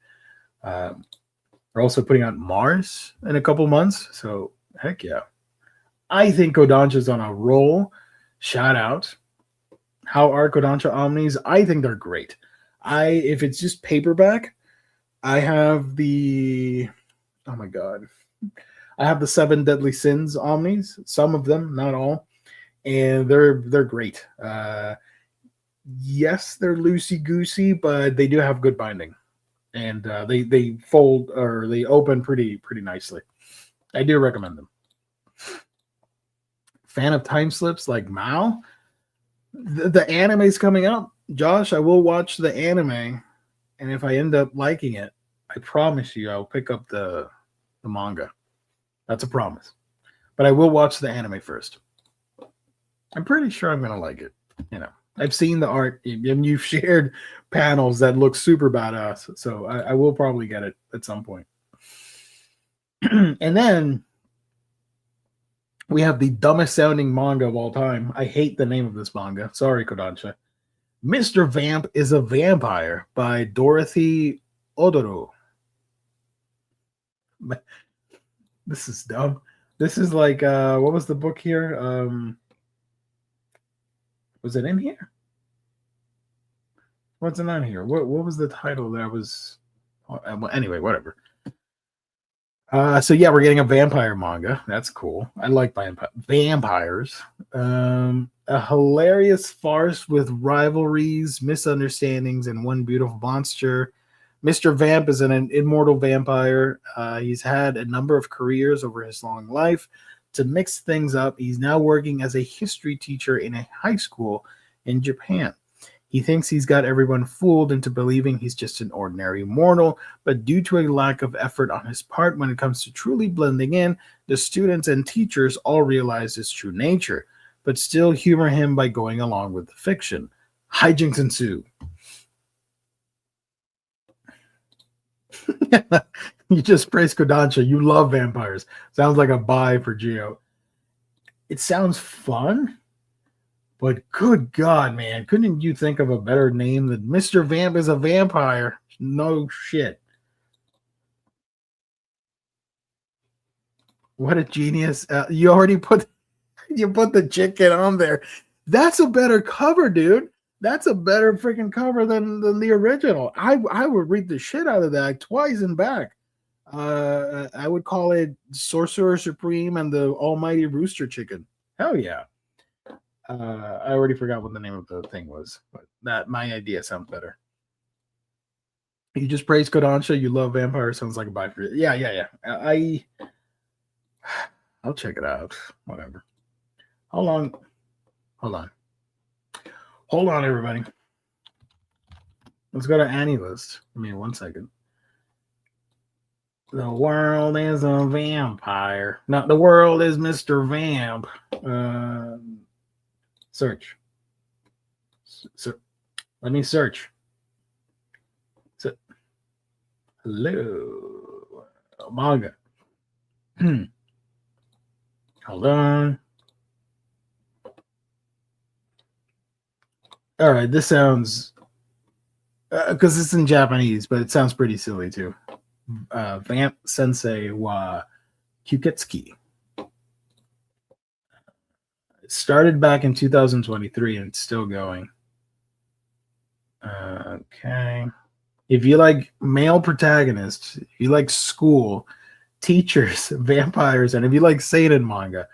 We're also putting out Mars in a couple months, so heck yeah. I think Kodansha's on a roll. Shout out. How are Kodansha Omnis? I think they're great. If it's just paperback, I have the I have the 7 Deadly Sins Omnis, some of them, not all, and they're great. Yes, they're loosey goosey, but they do have good binding, and they fold or they open pretty nicely. I do recommend them. Fan of time slips like Mao? The anime's coming out, Josh. I will watch the anime, and if I end up liking it, I promise you I'll pick up the manga. That's a promise. But I will watch the anime first. I'm pretty sure I'm gonna like it. I've seen the art, and you've shared panels that look super badass. So I will probably get it at some point. And then we have the dumbest sounding manga of all time. I hate the name of this manga. Sorry, Kodansha. Mr. Vamp is a Vampire by Dorothy Odoro. This is dumb. This is like, what was the book here? Was it in here? What's it on here? What was the title that was? Well, anyway, whatever. So yeah, we're getting a vampire manga. That's cool. I like vampires. A hilarious farce with rivalries, misunderstandings, and one beautiful monster. Mr. Vamp is an immortal vampire. He's had a number of careers over his long life. To mix things up, he's now working as a history teacher in a high school in Japan. He thinks he's got everyone fooled into believing he's just an ordinary mortal, but due to a lack of effort on his part when it comes to truly blending in, the students and teachers all realize his true nature, but still humor him by going along with the fiction. Hijinks ensue. You just praised Kodansha. You love vampires. Sounds like a buy for Geo. It sounds fun, but good God, man. Couldn't you think of a better name than Mr. Vamp is a Vampire? No shit. What a genius. You already put the chicken on there. That's a better cover, dude. That's a better freaking cover than the original. I would read the shit out of that twice and back. I would call it Sorcerer Supreme and the Almighty Rooster Chicken. Hell yeah. I already forgot what the name of the thing was, but that my idea sounds better. You just praise Kodansha. You love vampire. Sounds like a buy for you. Yeah. I'll check it out. Whatever. Hold on. Hold on, everybody. Let's go to Annie list. Give me 1 second. The world is a vampire. Not the world is Mr. Vamp. Search. Let me search. Hello. Manga. Hold on. All right, this sounds because it's in Japanese, but it sounds pretty silly too. Vamp Sensei wa Kyuketsuki. It started back in 2023 and it's still going. Okay. If you like male protagonists, if you like school, teachers, vampires, and if you like seinen manga,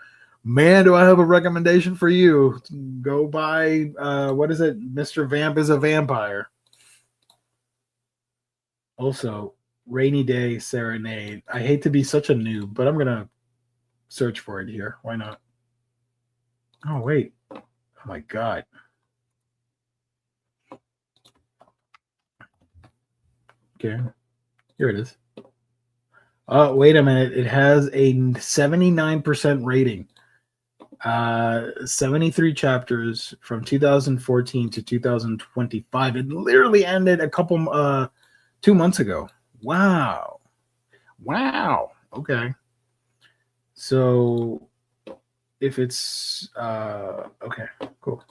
man, do I have a recommendation for you. Go buy, what is it? Mr. Vamp is a Vampire. Also, Rainy Day Serenade. I hate to be such a noob, but I'm going to search for it here. Why not? Oh, wait. Oh, my God. Okay. Here it is. Oh, wait a minute. It has a 79% rating. 73 chapters from 2014 to 2025. It literally ended a couple 2 months ago. Wow. Okay. So if it's okay, cool.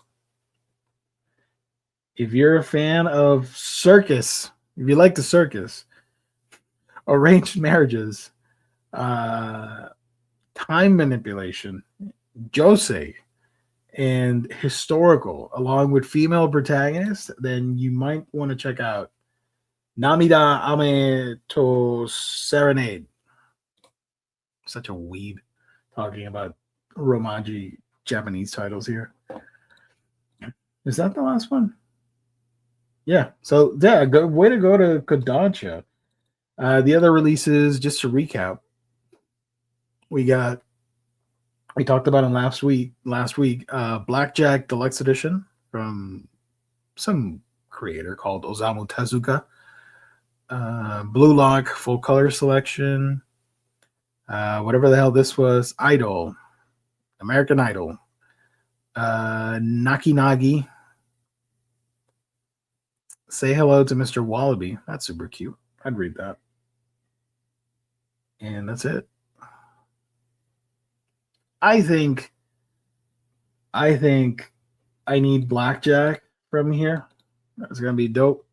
If you're a fan of circus, if you like the circus, arranged marriages, time manipulation, josei, and historical, along with female protagonists, then you might want to check out Namida Ame to Serenade. Such a weeb talking about Romaji Japanese titles here. Is that the last one? Yeah. So yeah, way to go to Kodansha. The other releases, just to recap, we talked about them last week. Blackjack Deluxe Edition from some creator called Osamu Tezuka. Blue Lock Full Color Selection. Whatever the hell this was. Idol. American Idol. Naki Nagi. Say Hello to Mr. Wallaby. That's super cute. I'd read that. And that's it. I think I need Blackjack from here. That's gonna be dope.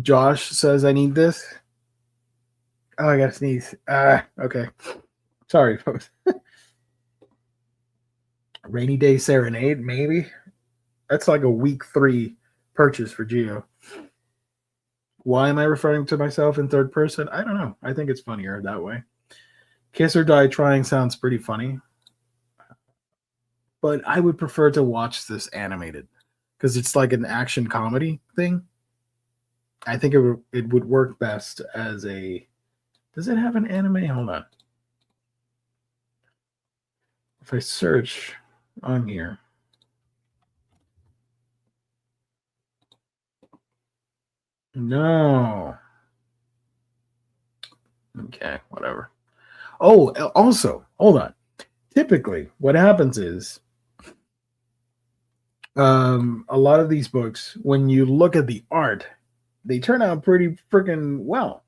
Josh says I need this. Oh, I gotta sneeze. Okay. Sorry, folks. Rainy Day Serenade, maybe. That's like a week 3 purchase for Geo. Why am I referring to myself in third person? I don't know. I think it's funnier that way. Kiss or Die Trying sounds pretty funny. But I would prefer to watch this animated because it's like an action comedy thing. I think it would work best as a... Does it have an anime? Hold on. If I search on here... No. Okay, whatever. Oh, also, hold on. Typically, what happens is a lot of these books, when you look at the art, they turn out pretty freaking well.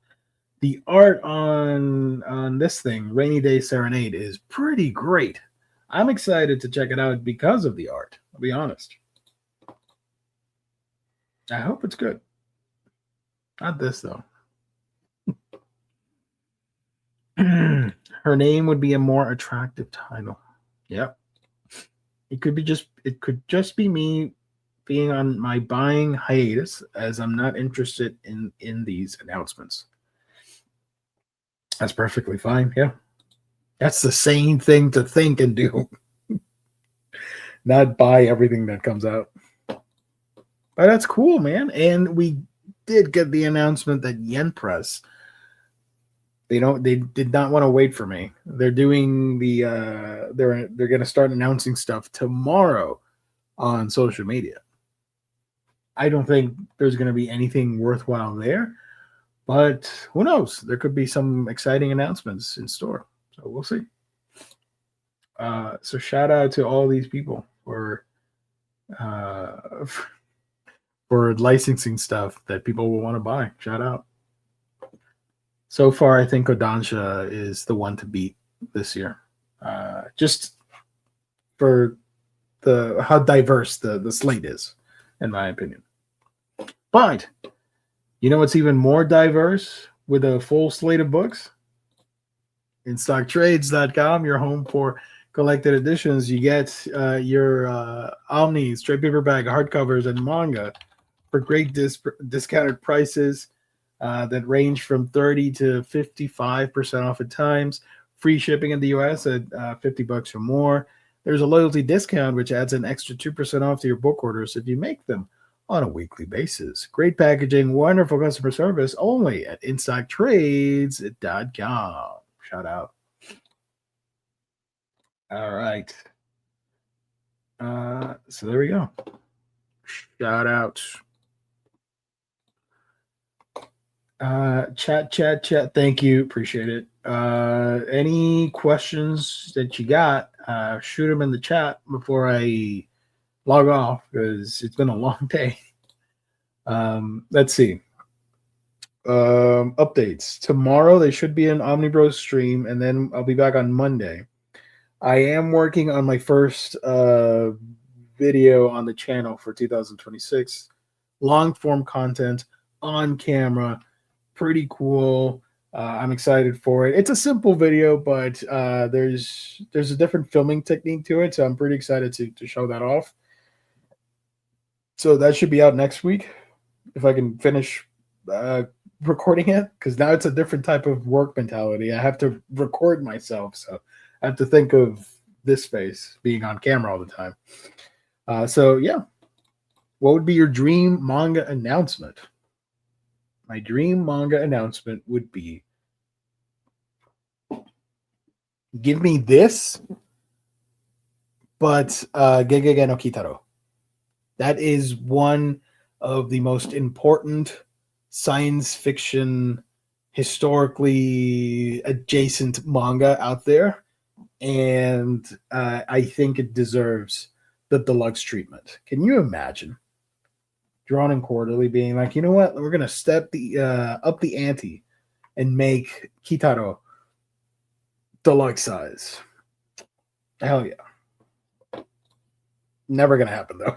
The art on this thing, Rainy Day Serenade, is pretty great. I'm excited to check it out because of the art. I'll be honest. I hope it's good. Not this, though. Her name would be a more attractive title. Yep. It could just be me being on my buying hiatus, as I'm not interested in these announcements. That's perfectly fine. Yeah, that's the same thing to think and do, not buy everything that comes out. But that's cool, man. And we did get the announcement that Yen Press, they did not want to wait for me. They're doing they're going to start announcing stuff tomorrow on social media. I don't think there's going to be anything worthwhile there, but who knows? There could be some exciting announcements in store. So we'll see. So shout out to all these people uh, for licensing stuff that people will want to buy. Shout out. So far, I think Kodansha is the one to beat this year. Just for how diverse the slate is, in my opinion. But you know what's even more diverse with a full slate of books? InStockTrades.com, your home for collected editions. You get your Omni, straight paperback, hardcovers, and manga for great discounted prices that range from 30 to 55% off at times. Free shipping in the US at $50 or more. There's a loyalty discount, which adds an extra 2% off to your book orders if you make them on a weekly basis. Great packaging, wonderful customer service, only at InStockTrades.com. Shout out. All right. So there we go. Shout out. Chat. Thank you. Appreciate it. Any questions that you got, shoot them in the chat before I log off, because it's been a long day. Let's see. Updates. Tomorrow they should be an Omnibros stream, and then I'll be back on Monday. I am working on my first video on the channel for 2026. Long form content on camera. Pretty cool. I'm excited for it. It's a simple video, but there's a different filming technique to it, so I'm pretty excited to show that off. So that should be out next week if I can finish recording it, because now it's a different type of work mentality. I have to record myself, so I have to think of this face being on camera all the time. So yeah, what would be your dream manga announcement? My dream manga announcement would be, give me this, but Gegege no Kitaro. That is one of the most important science fiction, historically adjacent manga out there. And I think it deserves the deluxe treatment. Can you imagine Drawn and Quarterly being like, you know what, we're going to step the up the ante and make Kitaro deluxe size? Hell yeah. Never going to happen, though.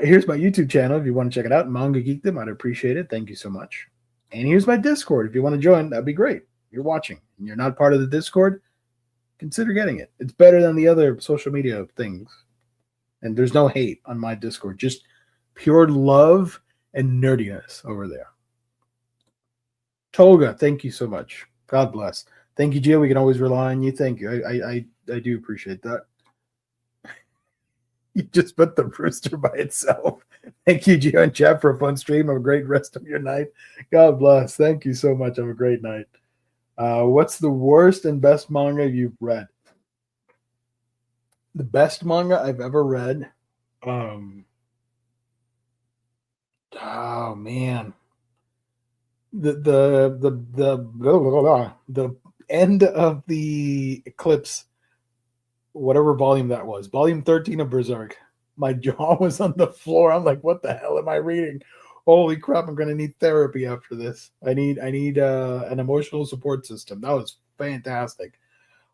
Here's my YouTube channel if you want to check it out. Manga Geekdom, I'd appreciate it. Thank you so much. And here's my Discord. If you want to join, that'd be great. You're watching and you're not part of the Discord, consider getting it. It's better than the other social media things. And there's no hate on my Discord. Just pure love and nerdiness over there. Toga, thank you so much. God bless. Thank you, Gio. We can always rely on you. Thank you. I do appreciate that. You just put the rooster by itself. Thank you, Gio and chat, for a fun stream. Have a great rest of your night. God bless. Thank you so much. Have a great night. What's the worst and best manga you've read? The best manga I've ever read. Oh man. The end of the Eclipse, whatever volume that was, volume 13 of Berserk. My jaw was on the floor. I'm like, what the hell am I reading? Holy crap, I'm gonna need therapy after this. I need an emotional support system. That was fantastic.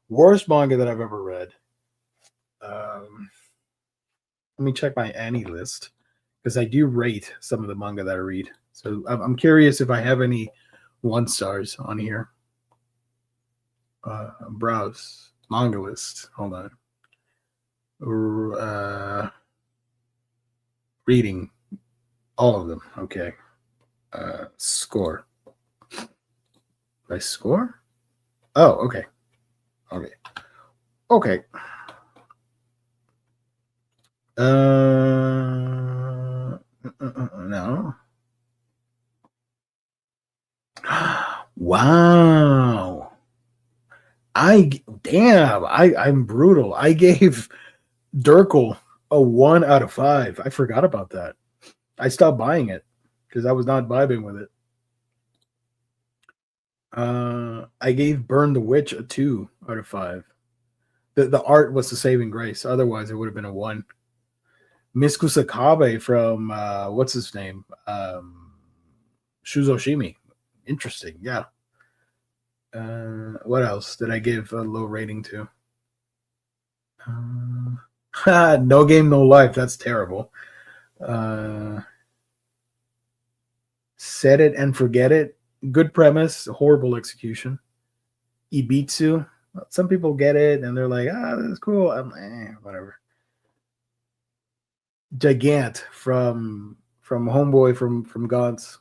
Worst manga that I've ever read. Let me check my Annie list, because I do rate some of the manga that I read. So I'm curious if I have any 1 stars on here. Browse manga list. Hold on. Reading all of them. Okay. Score. Did I score? Oh, okay. Okay. Okay. No. Wow. I'm brutal. I gave Durkle a 1 out of 5. I forgot about that. I stopped buying it because I was not vibing with it. I gave Burn the Witch a 2 out of 5. The art was the saving grace. Otherwise, it would have been a 1. Miss Kusakabe from what's his name? Shuzoshimi. Interesting. Yeah. What else did I give a low rating to? No Game, No Life. That's terrible. Set It and Forget It. Good premise, horrible execution. Ibitsu. Some people get it and they're like, this is cool. I'm whatever. Gigant from Homeboy from Gods.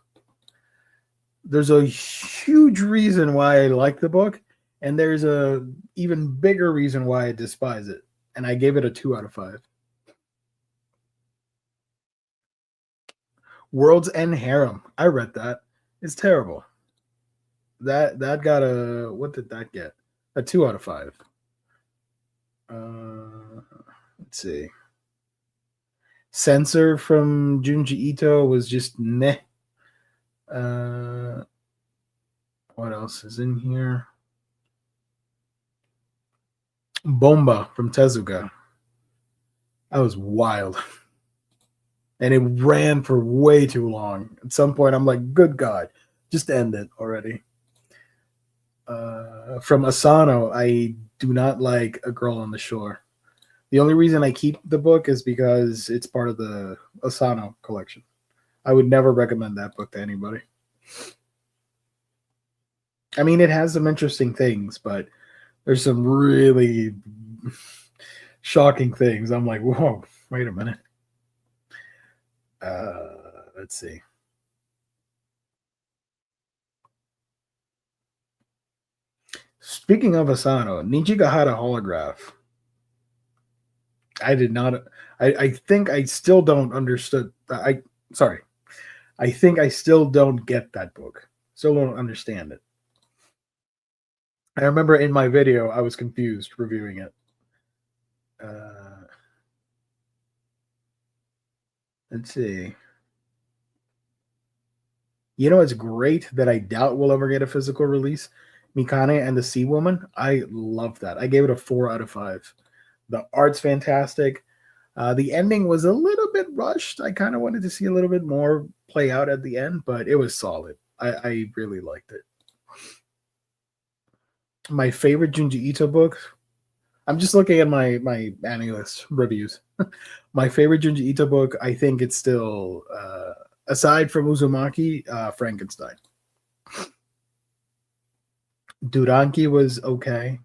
There's a huge reason why I like the book, and there's a even bigger reason why I despise it. And I gave it a 2 out of 5. World's End Harem. I read that. It's terrible. That got a, what did that get? A 2 out of 5. Let's see. Censor from Junji Ito was just meh. What else is in here? Bomba from Tezuka. That was wild. And it ran for way too long. At some point, I'm like, good God, just end it already. From Asano, I do not like A Girl on the Shore. The only reason I keep the book is because it's part of the Asano collection. I would never recommend that book to anybody. I mean, it has some interesting things, but there's some really shocking things. I'm like, whoa, wait a minute. Let's see. Speaking of Asano, Nijigahara Holograph. I did not. I think I still don't understood. I think I still don't get that book. Still don't understand it. I remember in my video I was confused reviewing it. Let's see. You know, it's great that I doubt we'll ever get a physical release. Mikane and the Sea Woman. I love that. I gave it a 4 out of 5. The art's fantastic. The ending was a little bit rushed. I kind of wanted to see a little bit more play out at the end, but it was solid. I really liked it. My favorite Junji Ito book. I'm just looking at my AniList reviews. My favorite Junji Ito book, I think it's still, aside from Uzumaki, Frankenstein. Duranki was okay.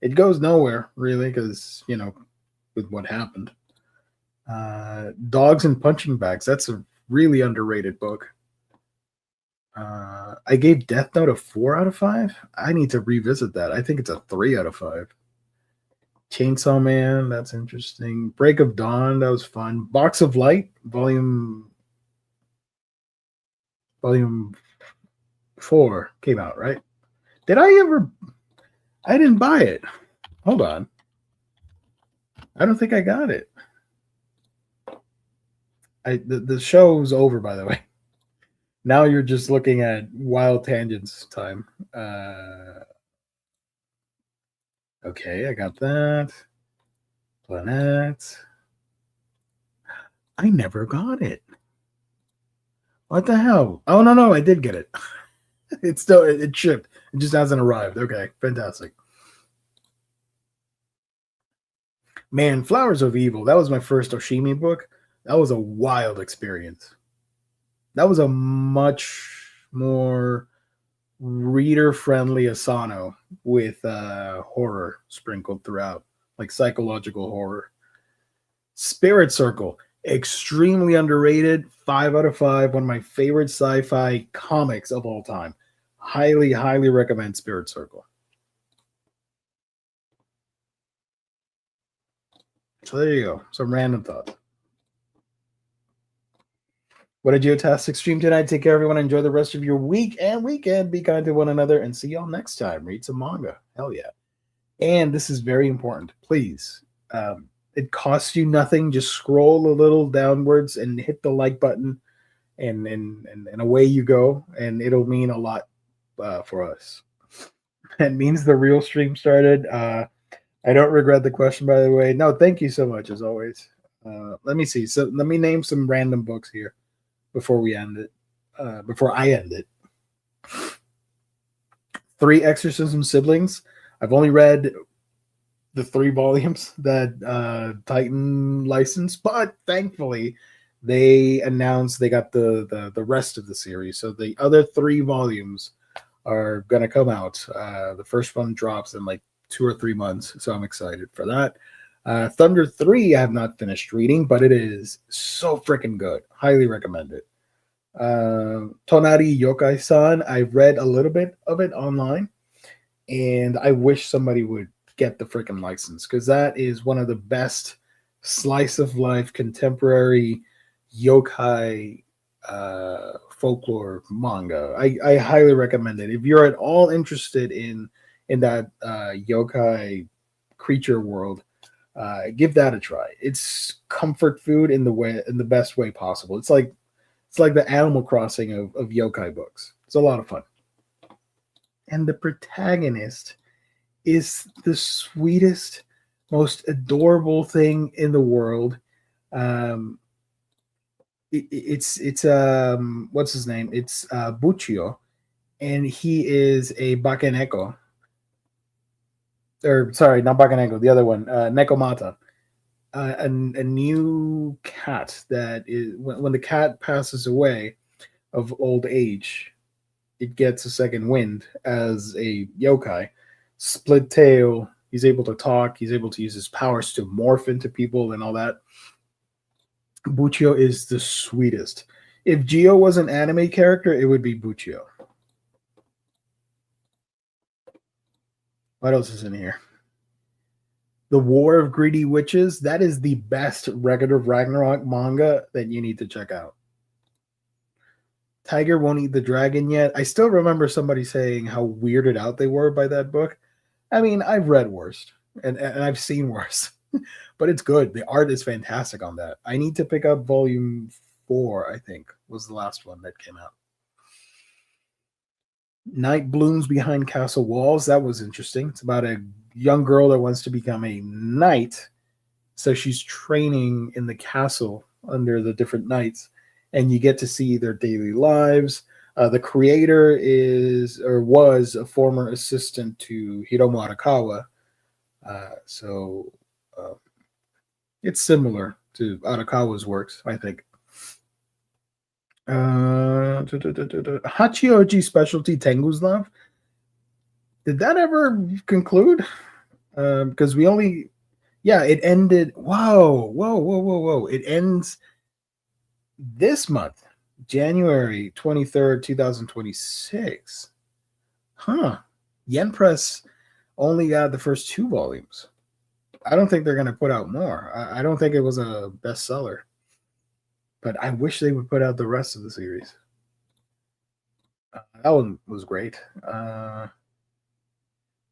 It goes nowhere, really, because, with what happened. Dogs and Punching Bags. That's a really underrated book. I gave Death Note a 4 out of 5. I need to revisit that. I think it's a 3 out of 5. Chainsaw Man, that's interesting. Break of Dawn, that was fun. Box of Light, volume 4 came out, right? Did I ever? I didn't buy it. Hold on. I don't think I got it. The show's over, by the way. Now you're just looking at wild tangents time. Okay, I got that. Planet. I never got it. What the hell? Oh, no, I did get it. It shipped. It just hasn't arrived. Okay, fantastic. Man, Flowers of Evil. That was my first Oshimi book. That was a wild experience. That was a much more reader-friendly Asano with horror sprinkled throughout, like psychological horror. Spirit Circle, extremely underrated. 5 out of 5. One of my favorite sci-fi comics of all time. Highly, highly recommend Spirit Circle. So there you go. Some random thoughts. What a geotastic stream tonight. Take care, everyone. Enjoy the rest of your week and weekend. Be kind to one another and see y'all next time. Read some manga. Hell yeah. And this is very important. Please. It costs you nothing. Just scroll a little downwards and hit the like button, and away you go. And it'll mean a lot for us. That means the real stream started. I don't regret the question, by the way. No, thank you so much, as always. Let me see. So let me name some random books here before we end it. Before I end it. 3 Exorcism Siblings. I've only read the 3 volumes that Titan licensed, but thankfully they announced they got the rest of the series. So the other 3 volumes are going to come out. The first one drops in like 2 or 3 months, so I'm excited for that. Thunder 3 I have not finished reading, but it is so freaking good. Highly recommend it. Tonari Yokai-san, I've read a little bit of it online, and I wish somebody would get the freaking license, because that is one of the best slice of life contemporary yokai folklore manga. I highly recommend it. If you're at all interested in that yokai creature world, give that a try. It's comfort food in the best way possible. It's like the Animal Crossing of yokai books. It's a lot of fun. And the protagonist is the sweetest, most adorable thing in the world. It's what's his name? It's Buchio, and he is a Bakeneko. Or sorry, not Bakeneko, the other one, Nekomata. A new cat that is when the cat passes away of old age, it gets a second wind as a yokai. Split tail. He's able to talk. He's able to use his powers to morph into people and all that. Buchio is the sweetest. If Gio was an anime character, it would be Buchio. What else is in here? The War of Greedy Witches. That is the best Record of Ragnarok manga that you need to check out. Tiger Won't Eat the Dragon Yet. I still remember somebody saying how weirded out they were by that book. I mean, I've read worse, and I've seen worse, but it's good. The art is fantastic on that. I need to pick up volume 4, I think, was the last one that came out. Night Blooms Behind Castle Walls. That was interesting. It's about a young girl that wants to become a knight. So she's training in the castle under the different knights, and you get to see their daily lives. The creator is or was a former assistant to Hiromu Arakawa. So it's similar to Arakawa's works, I think. Hachioji Specialty Tengu's Love. Did that ever conclude? Because we only, it ended. Whoa. It ends this month, January 23rd, 2026. Huh. Yen Press only got the first 2 volumes. I don't think they're going to put out more. I don't think it was a bestseller. But I wish they would put out the rest of the series. That one was great.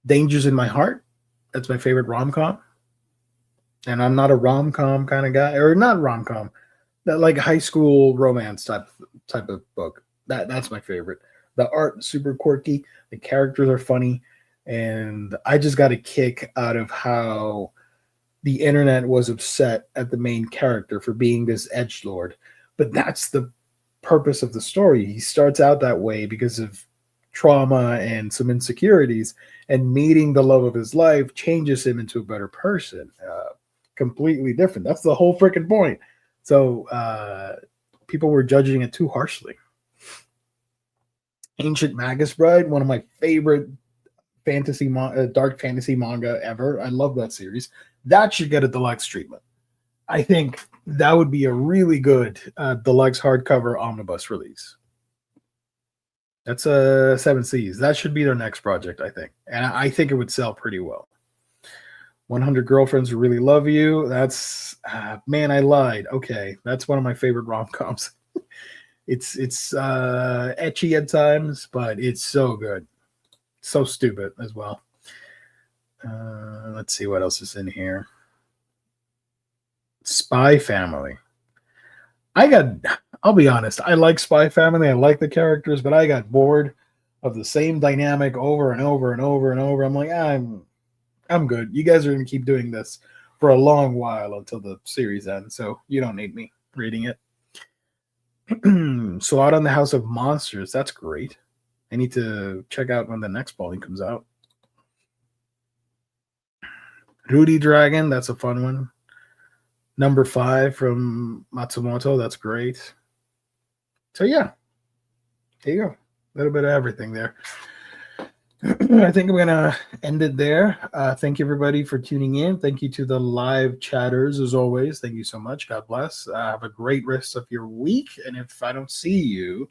Dangers in My Heart. That's my favorite rom-com. And I'm not a rom-com kind of guy. Or not rom-com. That like high school romance type of book. That's my favorite. The art is super quirky. The characters are funny. And I just got a kick out of how the internet was upset at the main character for being this edgelord. But that's the purpose of the story. He starts out that way because of trauma and some insecurities, and meeting the love of his life changes him into a better person. Completely different. That's the whole freaking point. So people were judging it too harshly. Ancient Magus Bride, one of my favorite dark fantasy manga ever. I love that series. That should get a deluxe treatment. I think that would be a really good deluxe hardcover omnibus release. That's a Seven Seas. That should be their next project, I think, and I think it would sell pretty well. 100 Girlfriends Who Really Love You. That's man, I lied. Okay, that's one of my favorite rom coms. It's etchy at times, but it's so good, so stupid as well. Let's see what else is in here. Spy Family. I'll be honest, I like Spy Family. I like the characters, but I got bored of the same dynamic over and over and over and over. I'm like, I'm good. You guys are going to keep doing this for a long while until the series ends, so you don't need me reading it. So out on the House of Monsters, that's great. I need to check out when the next volume comes out. Rudy Dragon, that's a fun one. Number 5 from Matsumoto, that's great. So yeah, there you go. A little bit of everything there. I think I'm gonna end it there. Thank you everybody for tuning in. Thank you to the live chatters as always. Thank you so much. God bless. Have a great rest of your week. And if I don't see you,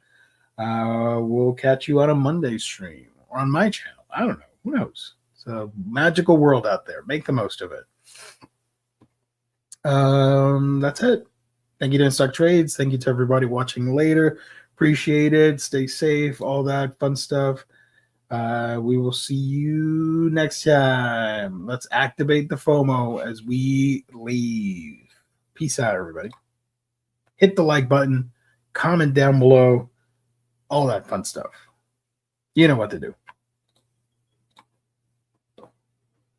we'll catch you on a Monday stream or on my channel. I don't know. Who knows? It's a magical world out there. Make the most of it. That's it. Thank you to Stock Trades. Thank you to everybody watching later. Appreciate it. Stay safe. All that fun stuff. We will see you next time. Let's activate the FOMO as we leave. Peace out, everybody. Hit the like button. Comment down below. All that fun stuff. You know what to do.